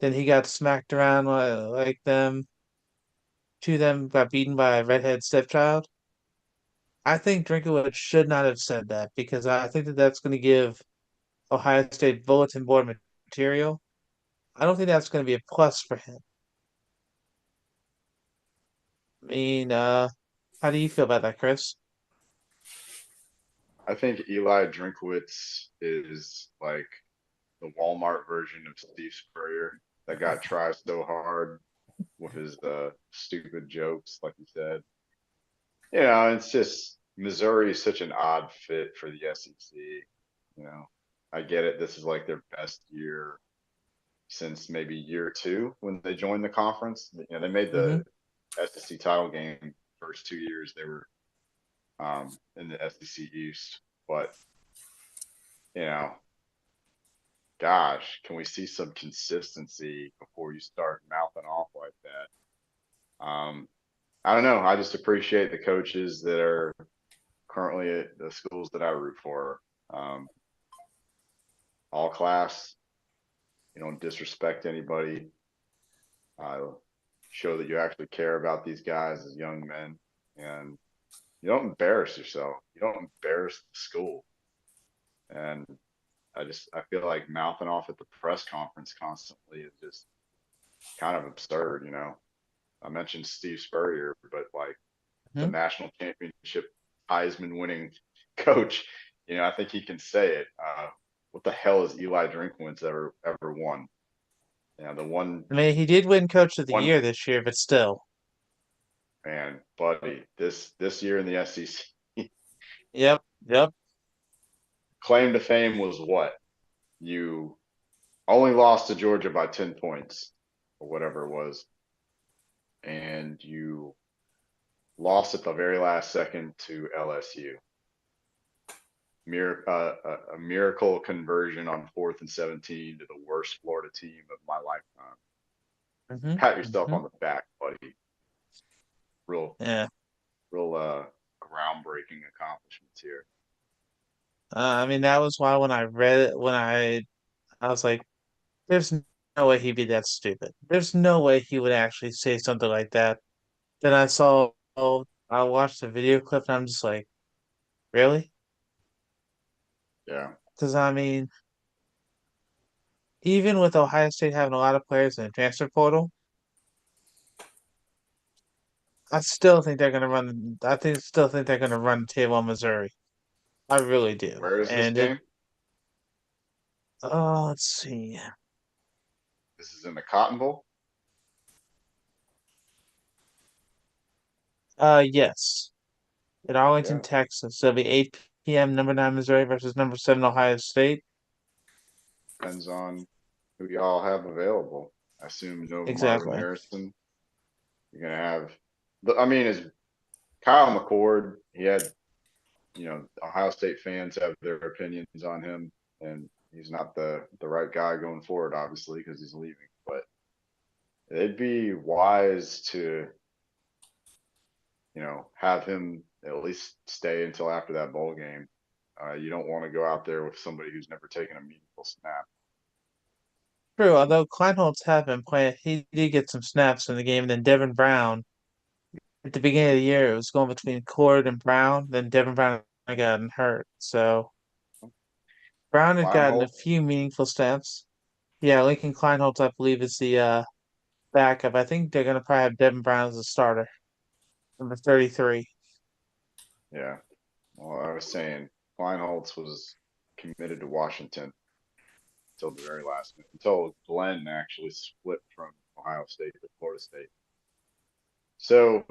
A: then he got smacked around like them, two of them got beaten by a redhead stepchild. I think Drinkowitz should not have said that because I think that that's going to give Ohio State bulletin board material. I don't think that's going to be a plus for him. I mean, how do you feel about that, Chris?
B: I think Eli Drinkowitz is like the Walmart version of Steve Spurrier that got tried so hard with his stupid jokes, like you said. It's just Missouri is such an odd fit for the SEC. You know, I get it. This is like their best year since maybe year two when they joined the conference. They made
A: Mm-hmm.
B: the SEC title game first 2 years they were in the SEC East. But you know, gosh, can we see some consistency before you start mouthing off like that? I don't know. I just appreciate the coaches that are currently at the schools that I root for. Um, all class, you don't disrespect anybody. Show that you actually care about these guys as young men, and You don't embarrass yourself. You don't embarrass the school. And I feel like mouthing off at the press conference constantly is just kind of absurd, you know. I mentioned Steve Spurrier, but like the
A: Mhm.
B: national championship Heisman winning coach, you know, I think he can say it. What the hell has Eli Drinkwitz ever won? You know, the
A: I mean, he did win Coach of the
B: one
A: Year this year, but still.
B: man, buddy, this year in the SEC,
A: Yep, yep.
B: claim to fame was what? You only lost to Georgia by 10 points or whatever it was, and you lost at the very last second to LSU. A miracle conversion on 4th and 17 to the worst Florida team of my lifetime.
A: Hmm.
B: Pat yourself
A: Hmm.
B: on the back, buddy. Real,
A: Yeah.
B: real groundbreaking accomplishments here.
A: I mean, that was why when I read it, I was like, there's no way he'd be that stupid. There's no way he would actually say something like that. Then I watched the video clip and I'm just like, really?
B: Yeah.
A: Because I mean, even with Ohio State having a lot of players in the transfer portal, I still think they're gonna run. Still think they're gonna run the table on Missouri. I really do.
B: Where is this
A: And it.
B: game?
A: Oh, let's see.
B: This is in the Cotton Bowl.
A: Yes, in Arlington,
B: Yeah.
A: Texas. It'll be 8 p.m. Number 9 Missouri versus number 7 Ohio State.
B: Depends on who y'all have available. I assume no Marvin
A: Exactly.
B: Harrison. You're gonna have, I mean, is Kyle McCord? He had, you know, Ohio State fans have their opinions on him, and he's not the right guy going forward, obviously, because he's leaving. But it'd be wise to, you know, have him at least stay until after that bowl game. You don't want to go out there with somebody who's never taken a meaningful snap.
A: True, although Kleinholtz have been playing, he did get some snaps in the game. And then Devin Brown, at the beginning of the year, it was going between Cord and Brown. Then Devin Brown got hurt. So Brown had gotten a
B: Kleinhold,
A: few meaningful snaps. Yeah, Lincoln Kleinholtz, I believe, is the backup. I think they're gonna probably have Devin Brown as a starter, number 33.
B: yeah. Well, I was saying Kleinholtz was committed to Washington until the very last minute, until Glenn actually split from Ohio State to Florida State. So,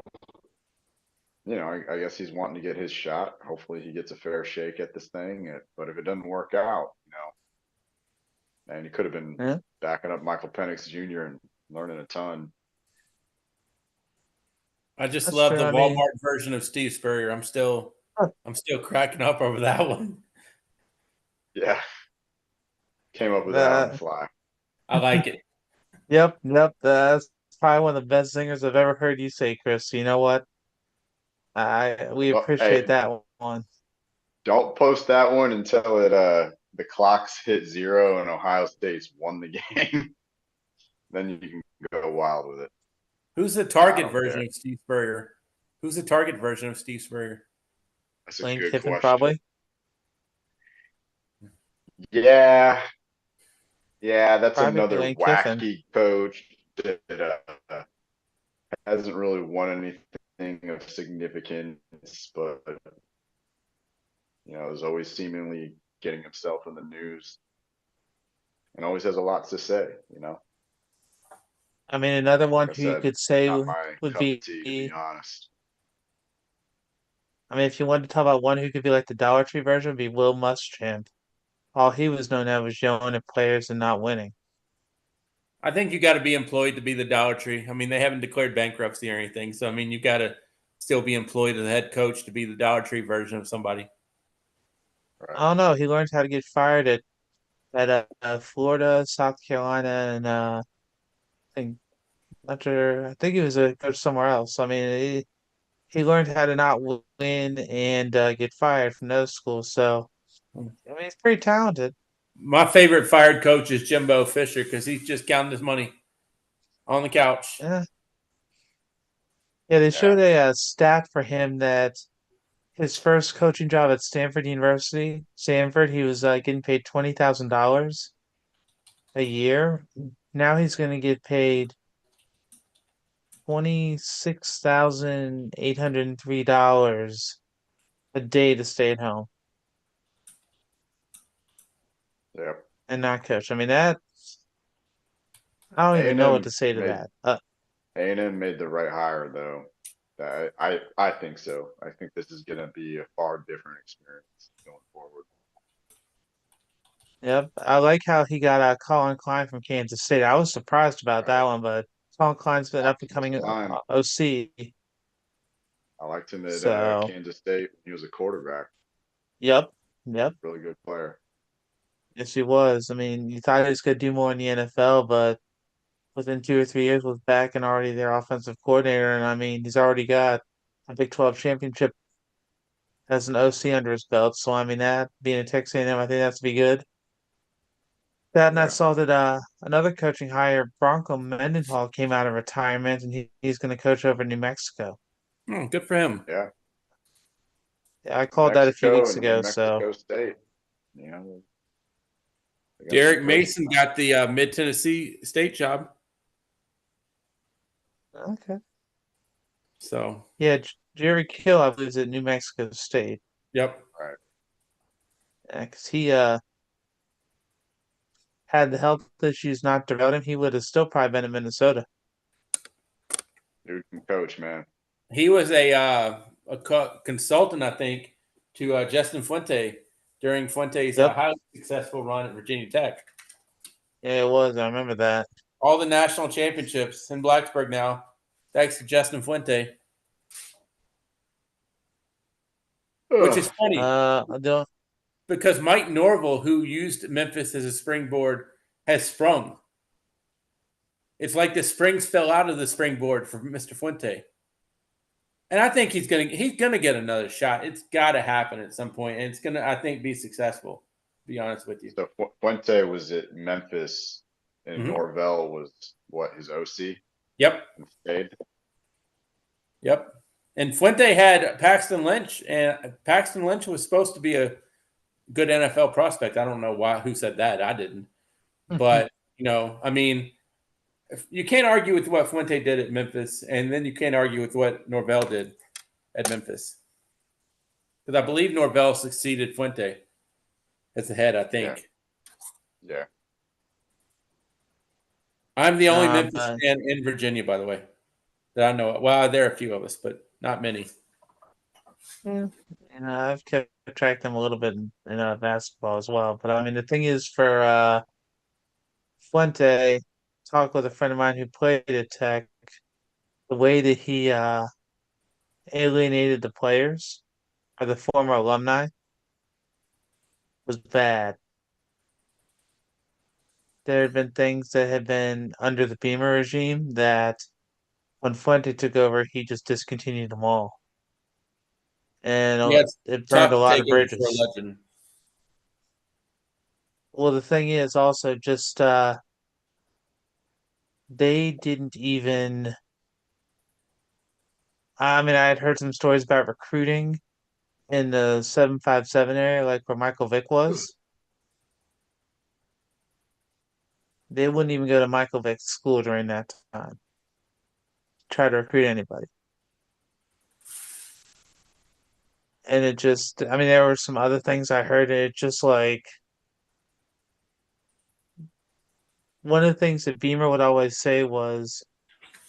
B: you know, I guess he's wanting to get his shot. Hopefully, he gets a fair shake at this thing. But if it doesn't work out, you know, and he could have been
A: Yeah,
B: backing up Michael Penix Jr. and learning a ton.
C: I just
A: that's
C: love
A: true.
C: the
A: I mean,
C: Walmart version of Steve Spurrier. I'm still cracking up over that one.
B: Yeah, came up with that on the
A: uh,
B: fly.
C: I like it.
A: yep. That's probably one of the best singers I've ever heard you say, Chris. You know what? We
B: Well,
A: appreciate
B: hey,
A: that one.
B: don't post that one until the clocks hit 0 and Ohio State's won the game. Then you can go wild with it.
C: Who's the
B: I
C: target
B: don't
C: version
B: care.
C: of Steve Spurrier? Who's the target version of Steve Spurrier?
B: That's a
A: Lane
B: good
A: Kiffin,
B: question.
A: probably.
B: Yeah, yeah, that's
A: Probably
B: another
A: Lane Kiffin.
B: wacky coach that hasn't really won anything of significance, but you know, is always seemingly getting himself in the news and always has a lot to say. You know,
A: I mean, another
B: like
A: one
B: I
A: who you
B: said,
A: could say
B: not my
A: would
B: cup of
A: be.
B: tea, to be honest.
A: I mean, if you wanted to talk about one who could be like the Dollar Tree version, would be Will Muschamp. All he was known as was yelling at players and not winning.
C: I think you got to be employed to be the Dollar Tree. I mean, they haven't declared bankruptcy or anything, so I mean, you got to still be employed as a head coach to be the Dollar Tree version of somebody.
B: Right.
A: I don't know. He learned how to get fired at Florida, South Carolina, and I think not sure. I think he was a coach somewhere else. I mean, he learned how to not win and get fired from those schools. So I mean, he's pretty talented.
C: My favorite fired coach is Jimbo Fisher because he's just counting his money on the couch.
A: Yeah, yeah. They
B: Yeah.
A: showed a stat for him that his first coaching job at Stanford University. Stanford, he was getting paid $20,000 a year. Now he's going to get paid $26,803 a day to stay at home
B: Yep.
A: and not coach. I mean that I don't even know what
B: A&M
A: to say to
B: made
A: that.
B: A&M made the right hire though. I think so. I think this is going to be a far different experience going forward.
A: Yep, I like how he got Colin Klein from Kansas State. I was surprised about that
B: Right.
A: one, but Colin Klein's been up
B: Liked
A: and
B: him at
A: coming
B: time.
A: OC.
B: I liked him at
A: So,
B: Kansas State when he was a quarterback.
A: yep, yep.
B: Really good player.
A: Yes, he was. I mean, you thought he was going to do more in the NFL, but within 2 or 3 years was back and already their offensive coordinator. And I mean, he's already got a Big 12 championship as an OC under his belt. So I mean, that being a Texas A&M, I think that's to be good. That and I
B: Yeah.
A: saw that another coaching hire, Bronco Mendenhall, came out of retirement and he's going to coach over New Mexico.
C: Good for him.
B: Yeah.
A: Yeah, I
B: New
A: called that a few
B: Mexico
A: weeks
B: and New
A: ago. So,
B: Mexico State. You know, they got some
C: Derek
B: pros and
C: Mason
B: cons.
C: got the Mid Tennessee State job.
A: okay.
C: So,
A: Yeah, Jerry Kill, I believe, is at New Mexico State.
C: yep.
B: Right.
A: Yeah, because he had the health issues not derailed him, he would have still probably been in Minnesota.
B: Dude can coach, man.
C: He was a consultant, I think, to Justin Fuente during Fuente's
A: Yep.
C: highly successful run at Virginia Tech.
A: Yeah, it was. I remember that.
C: All the national championships in Blacksburg now, thanks to Justin Fuente, which is
B: Ugh.
C: funny
A: I don't.
C: because Mike Norville, who used Memphis as a springboard, has sprung. It's like the springs fell out of the springboard for Mr. Fuente. And I think he's gonna get another shot. It's got to happen at some point, and it's gonna, I think, be successful. To be honest with you.
B: So Fuente was at Memphis and
C: Mhm.
B: Norvell was what, his OC
C: Yep,
B: and stayed?
C: yep. And Fuente had Paxton Lynch, and Paxton Lynch was supposed to be a good NFL prospect. I don't know who said that. I didn't, but I mean, you can't argue with what Fuente did at Memphis, and then you can't argue with what Norvell did at Memphis, because I believe Norvell succeeded Fuente as the head. I
B: Yeah.
C: think
B: Yeah.
C: I'm the only Memphis
A: but
C: fan in Virginia, by the way, that I know. Well, there are a few of us, but not many.
A: yeah, I've kept track of them a little bit in basketball as well. But I mean, the thing is, for Fuente, talk with a friend of mine who played at Tech, the way that he alienated the players or the former alumni was bad. There had been things that had been under the Beamer regime that when Fuente took over, he just discontinued them all. And
C: Yeah, it's
A: it burned a
C: tough to
A: lot
C: take
A: of
C: over for a
A: bridges.
C: legend.
A: Well, the thing is also just they didn't even I mean, I had heard some stories about recruiting in the 757 area, like where Michael Vick was. They wouldn't even go to Michael Vick's school during that time, try to recruit anybody. And it just, I mean, there were some other things I heard. And it just like one of the things that Beamer would always say was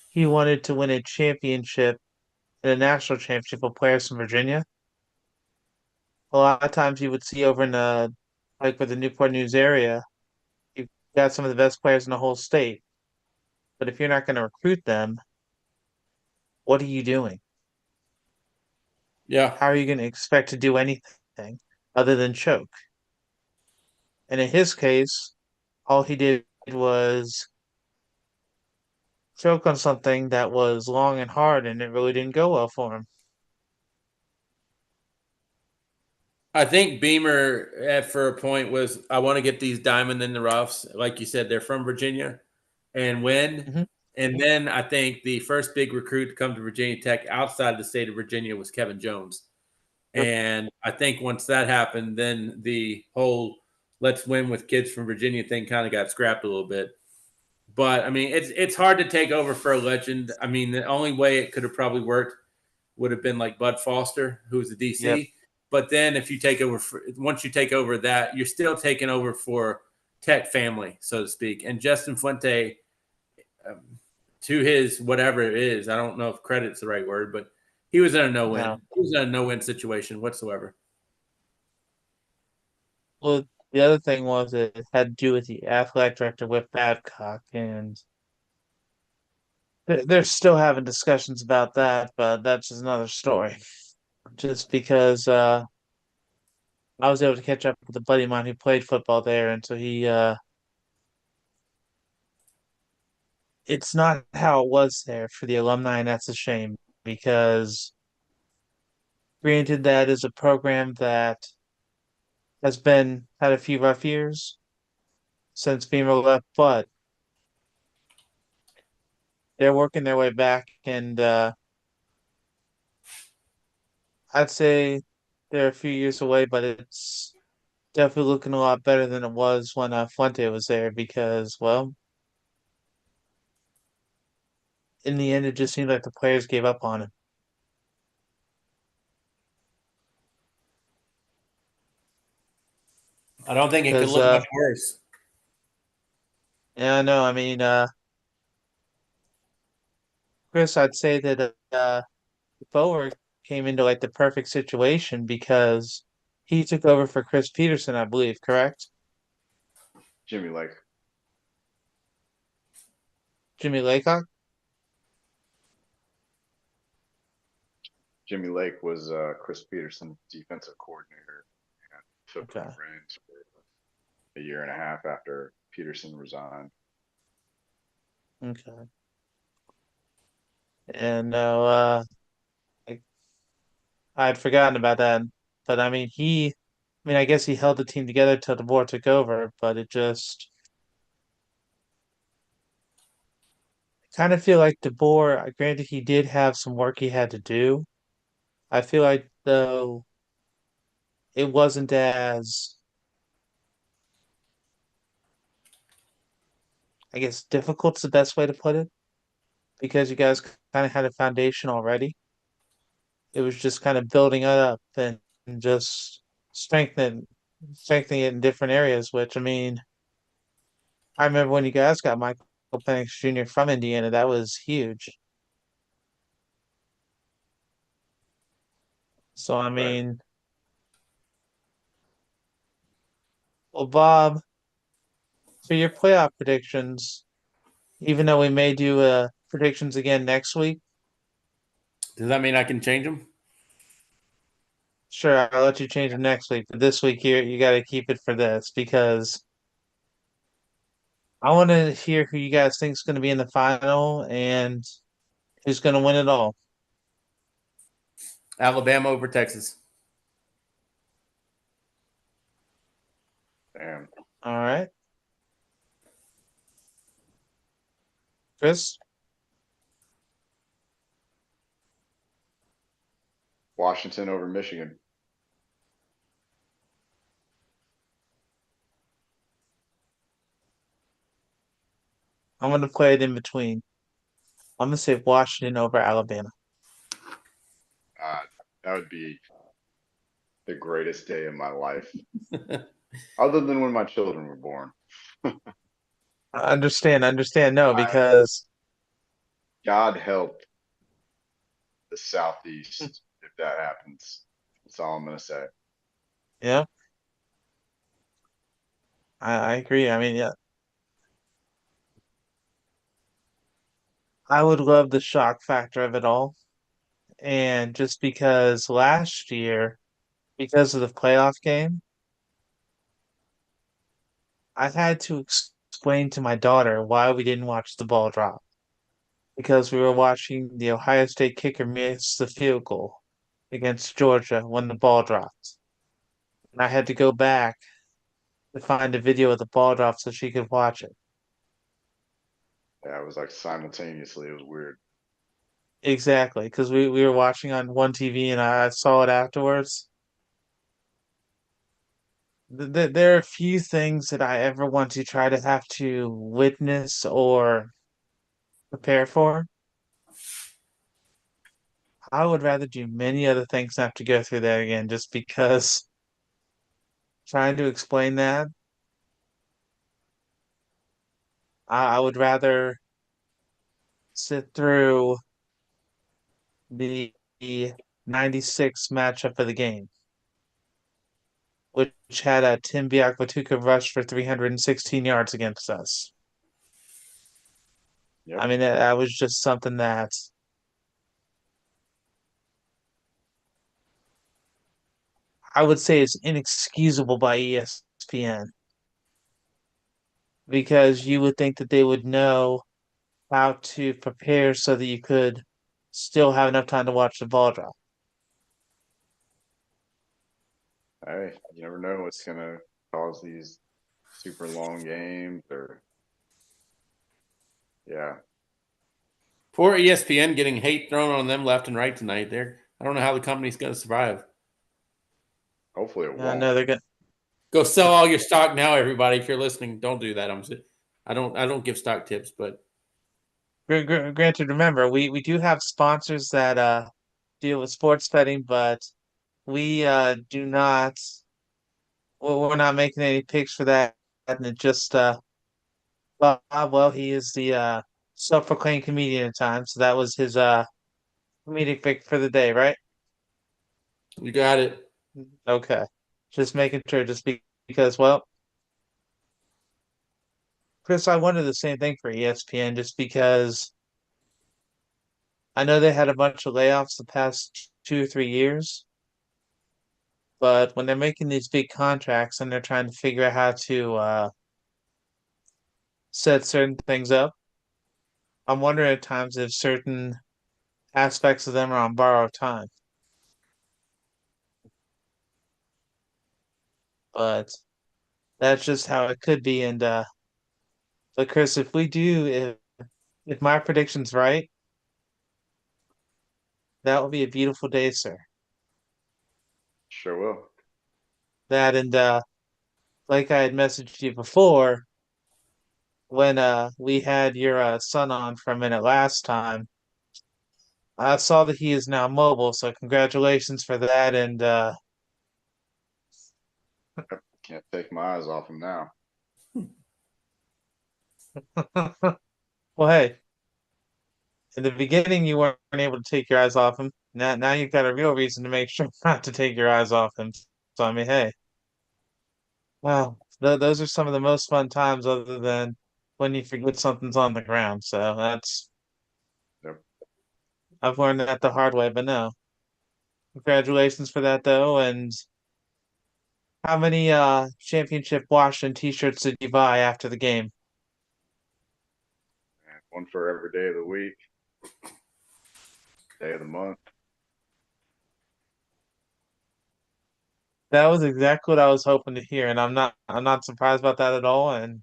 A: he wanted to win a championship and a national championship with players from Virginia. A lot of times you would see over in the like with the Newport News area, you've got some of the best players in the whole state. But if you're not going to recruit them, what are you doing?
C: Yeah,
A: How are you going to expect to do anything other than choke? And in his case, all he did was choke on something that was long and hard, and it really didn't go well for him.
C: I think Beamer for a point was I want to get these diamond in the roughs, like you said, they're from Virginia, and win.
A: Hmm.
C: And then I think the first big recruit to come to Virginia Tech outside of the state of Virginia was Kevin Jones. And I think once that happened, then the whole let's win with kids from Virginia thing kind of got scrapped a little bit. But I mean, it's hard to take over for a legend. I mean, the only way it could have probably worked would have been like Bud Foster, who's the DC.
A: Yep.
C: But then if you take over, once you take over that, you're still taking over for Tech family, so to speak. And Justin Fuente, um, to his whatever it is, I don't know if credit's the right word, but he was in a no-win.
A: No.
C: He was in a no-win situation whatsoever.
A: Well, the other thing was it had to do with the athletic director with Babcock, and they're still having discussions about that, but that's just another story. Just because I was able to catch up with a buddy of mine who played football there, and so it's not how it was there for the alumni, and that's a shame because granted that is a program that has been had a few rough years since being left, but they're working their way back, and I'd say they're a few years away, but it's definitely looking a lot better than it was when Fuente was there because, well, in the end, it just seemed like the players gave up on him.
C: I don't think it could
A: Because,
C: look much worse.
A: yeah, no, I mean, Chris, I'd say that Bower came into like the perfect situation because he took over for Chris Peterson, I believe, correct?
B: Jimmy Lake.
A: Jimmy Laycock?
B: Jimmy Lake was Chris Peterson's defensive coordinator and took
A: Okay.
B: the reins for a year and a half after Peterson resigned.
A: Okay. And no, I, I'd forgotten about that. But I mean, I guess he held the team together till DeBoer took over, but it just kind of feel like DeBoer, granted he did have some work he had to do. I feel like though it wasn't as, I guess, difficult's the best way to put it because you guys kind of had a foundation already. It was just kind of building it up and just strengthening strengthening it in different areas, which I mean, I remember when you guys got Michael Penix Jr. from Indiana, that was huge. So I
B: Right.
A: mean, well, Bob, for your playoff predictions, even though we may do predictions again next week,
C: Does that mean I can change them?
A: sure, I'll let you change them next week. But this week here, you got to keep it for this because I want to hear who you guys think is going to be in the final and who's going to win it all.
C: Alabama over Texas.
B: Damn.
A: All right, Chris.
B: Washington over Michigan.
A: I'm going to play it in between. I'm going to say Washington over Alabama.
B: Uh, that would be the greatest day of my life, other than when my children were born.
A: Understand. No,
B: I,
A: because
B: God help the Southeast if that happens. That's all I'm gonna say.
A: yeah, I agree. I mean, yeah, I would love the shock factor of it all. And just because last year, because of the playoff game, I had to explain to my daughter why we didn't watch the ball drop. Because we were watching the Ohio State kicker miss the field goal against Georgia when the ball dropped. And I had to go back to find a video of the ball drop so she could watch it.
B: Yeah, it was like simultaneously. It was weird.
A: exactly, because we were watching on one TV and I saw it afterwards. There are a few things that I ever want to try to have to witness or prepare for. I would rather do many other things than have to go through that again, just because trying to explain that, I would rather sit through the 96 matchup of the game, which had a Tim Biakbatuka rush for 316 yards against us. I
B: Yep.
A: mean, that was just something that I would say is inexcusable by ESPN because you would think that they would know how to prepare so that you could still have enough time to watch the ball drop.
B: Hey, you never know what's gonna cause these super long games or yeah,
C: Poor ESPN getting hate thrown on them left and right tonight. I don't know how the company's going to survive.
B: hopefully it
A: I
B: won't.
A: know they're gonna.
C: Go sell all your stock now, everybody. If you're listening, don't do that. I don't give stock tips, but
A: Granted, remember we do have sponsors that deal with sports betting, but we do not. We're not making any picks for that, and it just well, he is the self-proclaimed comedian at times, so that was his comedic pick for the day, right?
C: you got it.
A: Okay, just making sure, because, well, Chris, I wanted the same thing for ESPN, just because I know they had a bunch of layoffs the past 2 or 3 years, but when they're making these big contracts and they're trying to figure out how to set certain things up, I'm wondering at times if certain aspects of them are on borrowed time. But that's just how it could be. And but Chris, if my prediction's right, that will be a beautiful day, sir.
B: Sure will.
A: That and like I had messaged you before, when we had your son on for a minute last time, I saw that he is now mobile, so congratulations for that. And
B: Can't take my eyes off him now.
A: well, hey, in the beginning you weren't able to take your eyes off him. Now you've got a real reason to make sure not to take your eyes off him. So I mean, hey, wow, those are some of the most fun times, other than when you forget something's on the ground. So that's
B: Yep.
A: I've learned that the hard way. But no, congratulations for that though. And how many championship Washington t-shirts did you buy after the game?
B: And one for every day of the week, day of the month.
A: That was exactly what I was hoping to hear, and I'm not surprised about that at all. And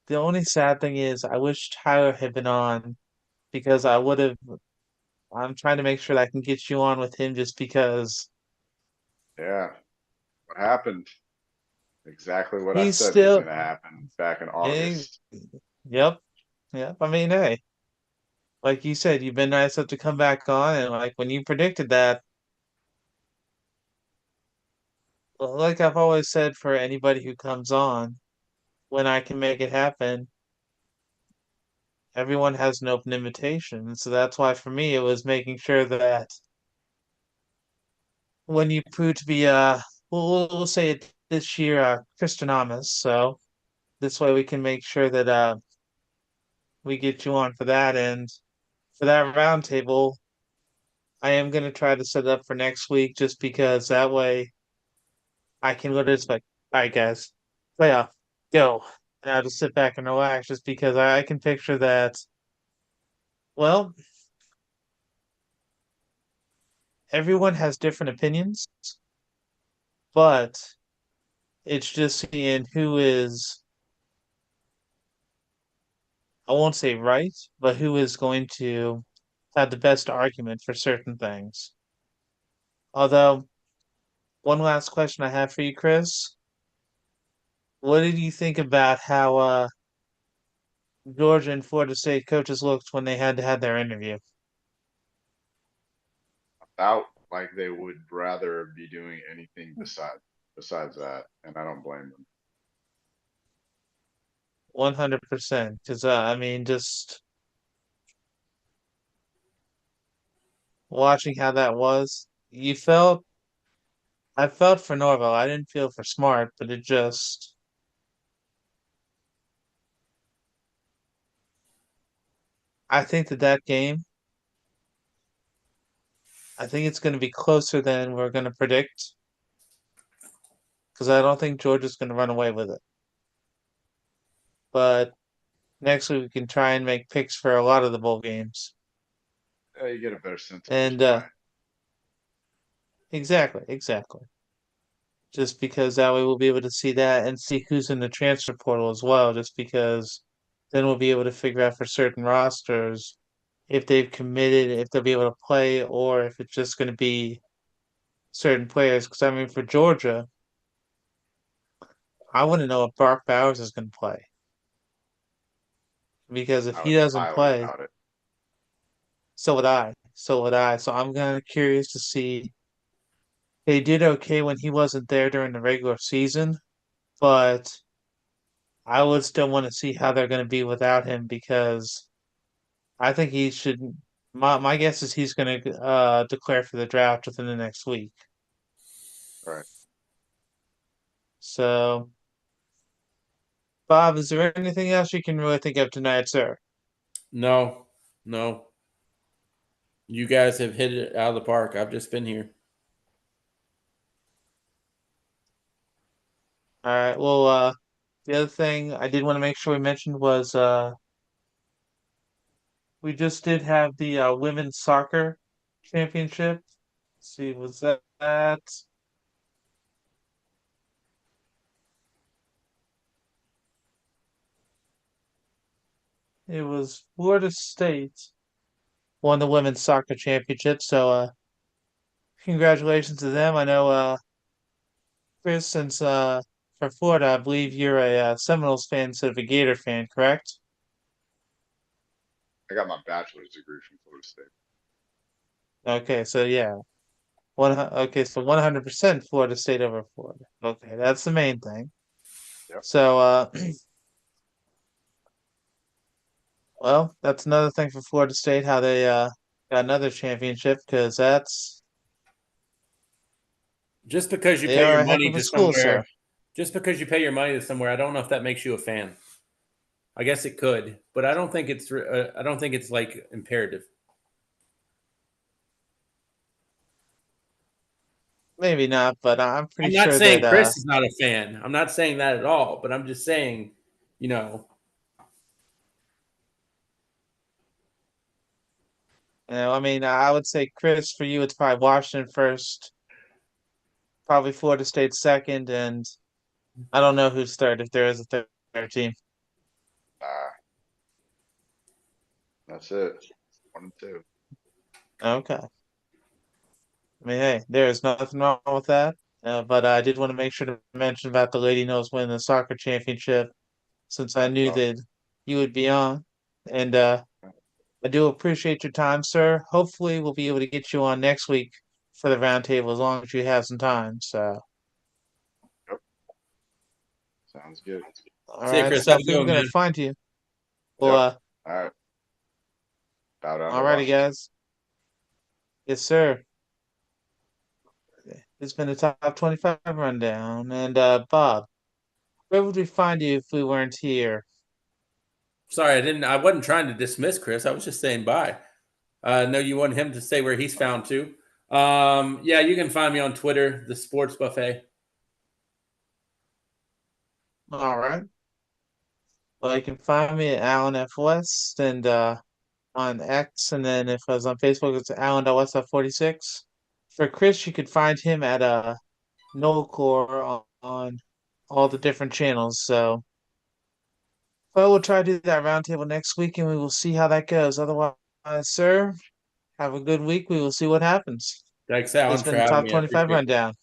A: the only sad thing is I wish Tyler had been on because I would have I'm trying to make sure that I can get you on with him just because
B: Yeah. What happened? Exactly what I
A: he's
B: said was
A: still
B: gonna happen back in
A: eh,
B: August.
A: yep, yep. I mean, hey, like you said, you've been nice enough to come back on, and like when you predicted that, like I've always said for anybody who comes on, when I can make it happen, everyone has an open invitation. So that's why for me it was making sure that when you prove to be we'll say it this year Christianamus, so this way we can make sure that we get you on for that. And for that roundtable, I am gonna try to set it up for next week just because that way I can literally just like, all right guys, playoff, go. And I'll just sit back and relax just because I can picture that, well, everyone has different opinions, but it's just seeing who is I won't say right, but who is going to have the best argument for certain things. Although, one last question I have for you, Chris. What did you think about how Georgia and Florida State coaches looked when they had to have their interview?
B: Out like they would rather be doing anything besides that, and I don't blame them.
A: 100%. Because, I mean, just watching how that was, I felt for Norvell. I didn't feel for Smart, but I think that game, I think it's going to be closer than we're going to predict because I don't think Georgia's going to run away with it. But next week we can try and make picks for a lot of the bowl games.
B: You get a better sense of who's
A: And
B: playing.
A: exactly. Just because that way we'll be able to see that and see who's in the transfer portal as well, just because then we'll be able to figure out for certain rosters if they've committed, if they'll be able to play, or if it's just going to be certain players. Because I mean, for Georgia, I want to know if Brock Bowers is going to play. Because if
B: I
A: he
B: would
A: doesn't
B: highly
A: play,
B: doubt it.
A: so would I. So would I. So I'm kind of curious to see. They did okay when he wasn't there during the regular season, but I would still want to see how they're going to be without him because I think he should. My guess is he's going to declare for the draft within the next week.
B: Right.
A: So, Bob, is there anything else you can really think of tonight, sir?
C: No, no. You guys have hit it out of the park. I've just been here.
A: All right. Well, the other thing I did want to make sure we mentioned was we just did have the women's soccer championship. Let's see, was that? It was Florida State won the women's soccer championship. So, congratulations to them. I know, Chris, since for Florida, I believe you're a Seminoles fan instead of a Gator fan, correct?
B: I got my bachelor's degree from Florida State.
A: Okay, so yeah, okay, so 100% Florida State over Florida. Okay, that's the main thing.
B: Yep.
A: So, well, that's another thing for Florida State, how they got another championship because
C: Just because you
A: they
C: pay
A: are
C: your
A: a heck
C: money
A: of a
C: to
A: school, sir.
C: somewhere, just because you pay your money to somewhere, I don't know if that makes you a fan. I guess it could, but I don't think it's. I don't think it's like imperative.
A: Maybe not, but I'm pretty
C: I'm not
A: sure
C: saying
A: that
C: Chris is not a fan. I'm not saying that at all. But I'm just saying, you know,
A: I mean, I would say Chris, for you, it's probably Washington first, probably Florida State second, and I don't know who's third if there is a third team.
B: Ah, that's it. 1 and 2.
A: Okay. I mean, hey, there is nothing wrong with that. But I did want to make sure to mention about the Lady Knows winning the soccer championship since I
B: That's
A: knew
B: awesome.
A: that you would be on. And I do appreciate your time, sir. Hopefully, we'll be able to get you on next week for the roundtable as long as you have some time. So,
B: Yep. Sounds good.
A: all
C: see you,
A: right.
C: Chris.
A: So,
C: Have
A: if
C: a
A: we
C: good
A: were
C: one,
A: going to
C: man.
A: find you, well,
B: Yep. All right. Bow down to
A: all righty,
B: Washington.
A: guys. Yes, sir. It's been a top 25 rundown. And Bob, where would we find you if we weren't here?
C: Sorry, I didn't. I wasn't trying to dismiss Chris. I was just saying bye. No, you want him to say where he's found too. Yeah, you can find me on Twitter, the Sports Buffet.
A: All right. Well, you can find me at Alan F. West and on X, and then if I was on Facebook, it's Alan.West.46. For Chris, you could find him at Noelcore on all the different channels. So Well, we'll try to do that roundtable next week, and we will see how that goes. Otherwise, sir, have a good week. We will see what happens.
C: Thanks,
A: This
C: Alan,
A: has
C: for
A: been the
C: having
A: Top
C: me. I
A: 25
C: appreciate it.
A: Rundown.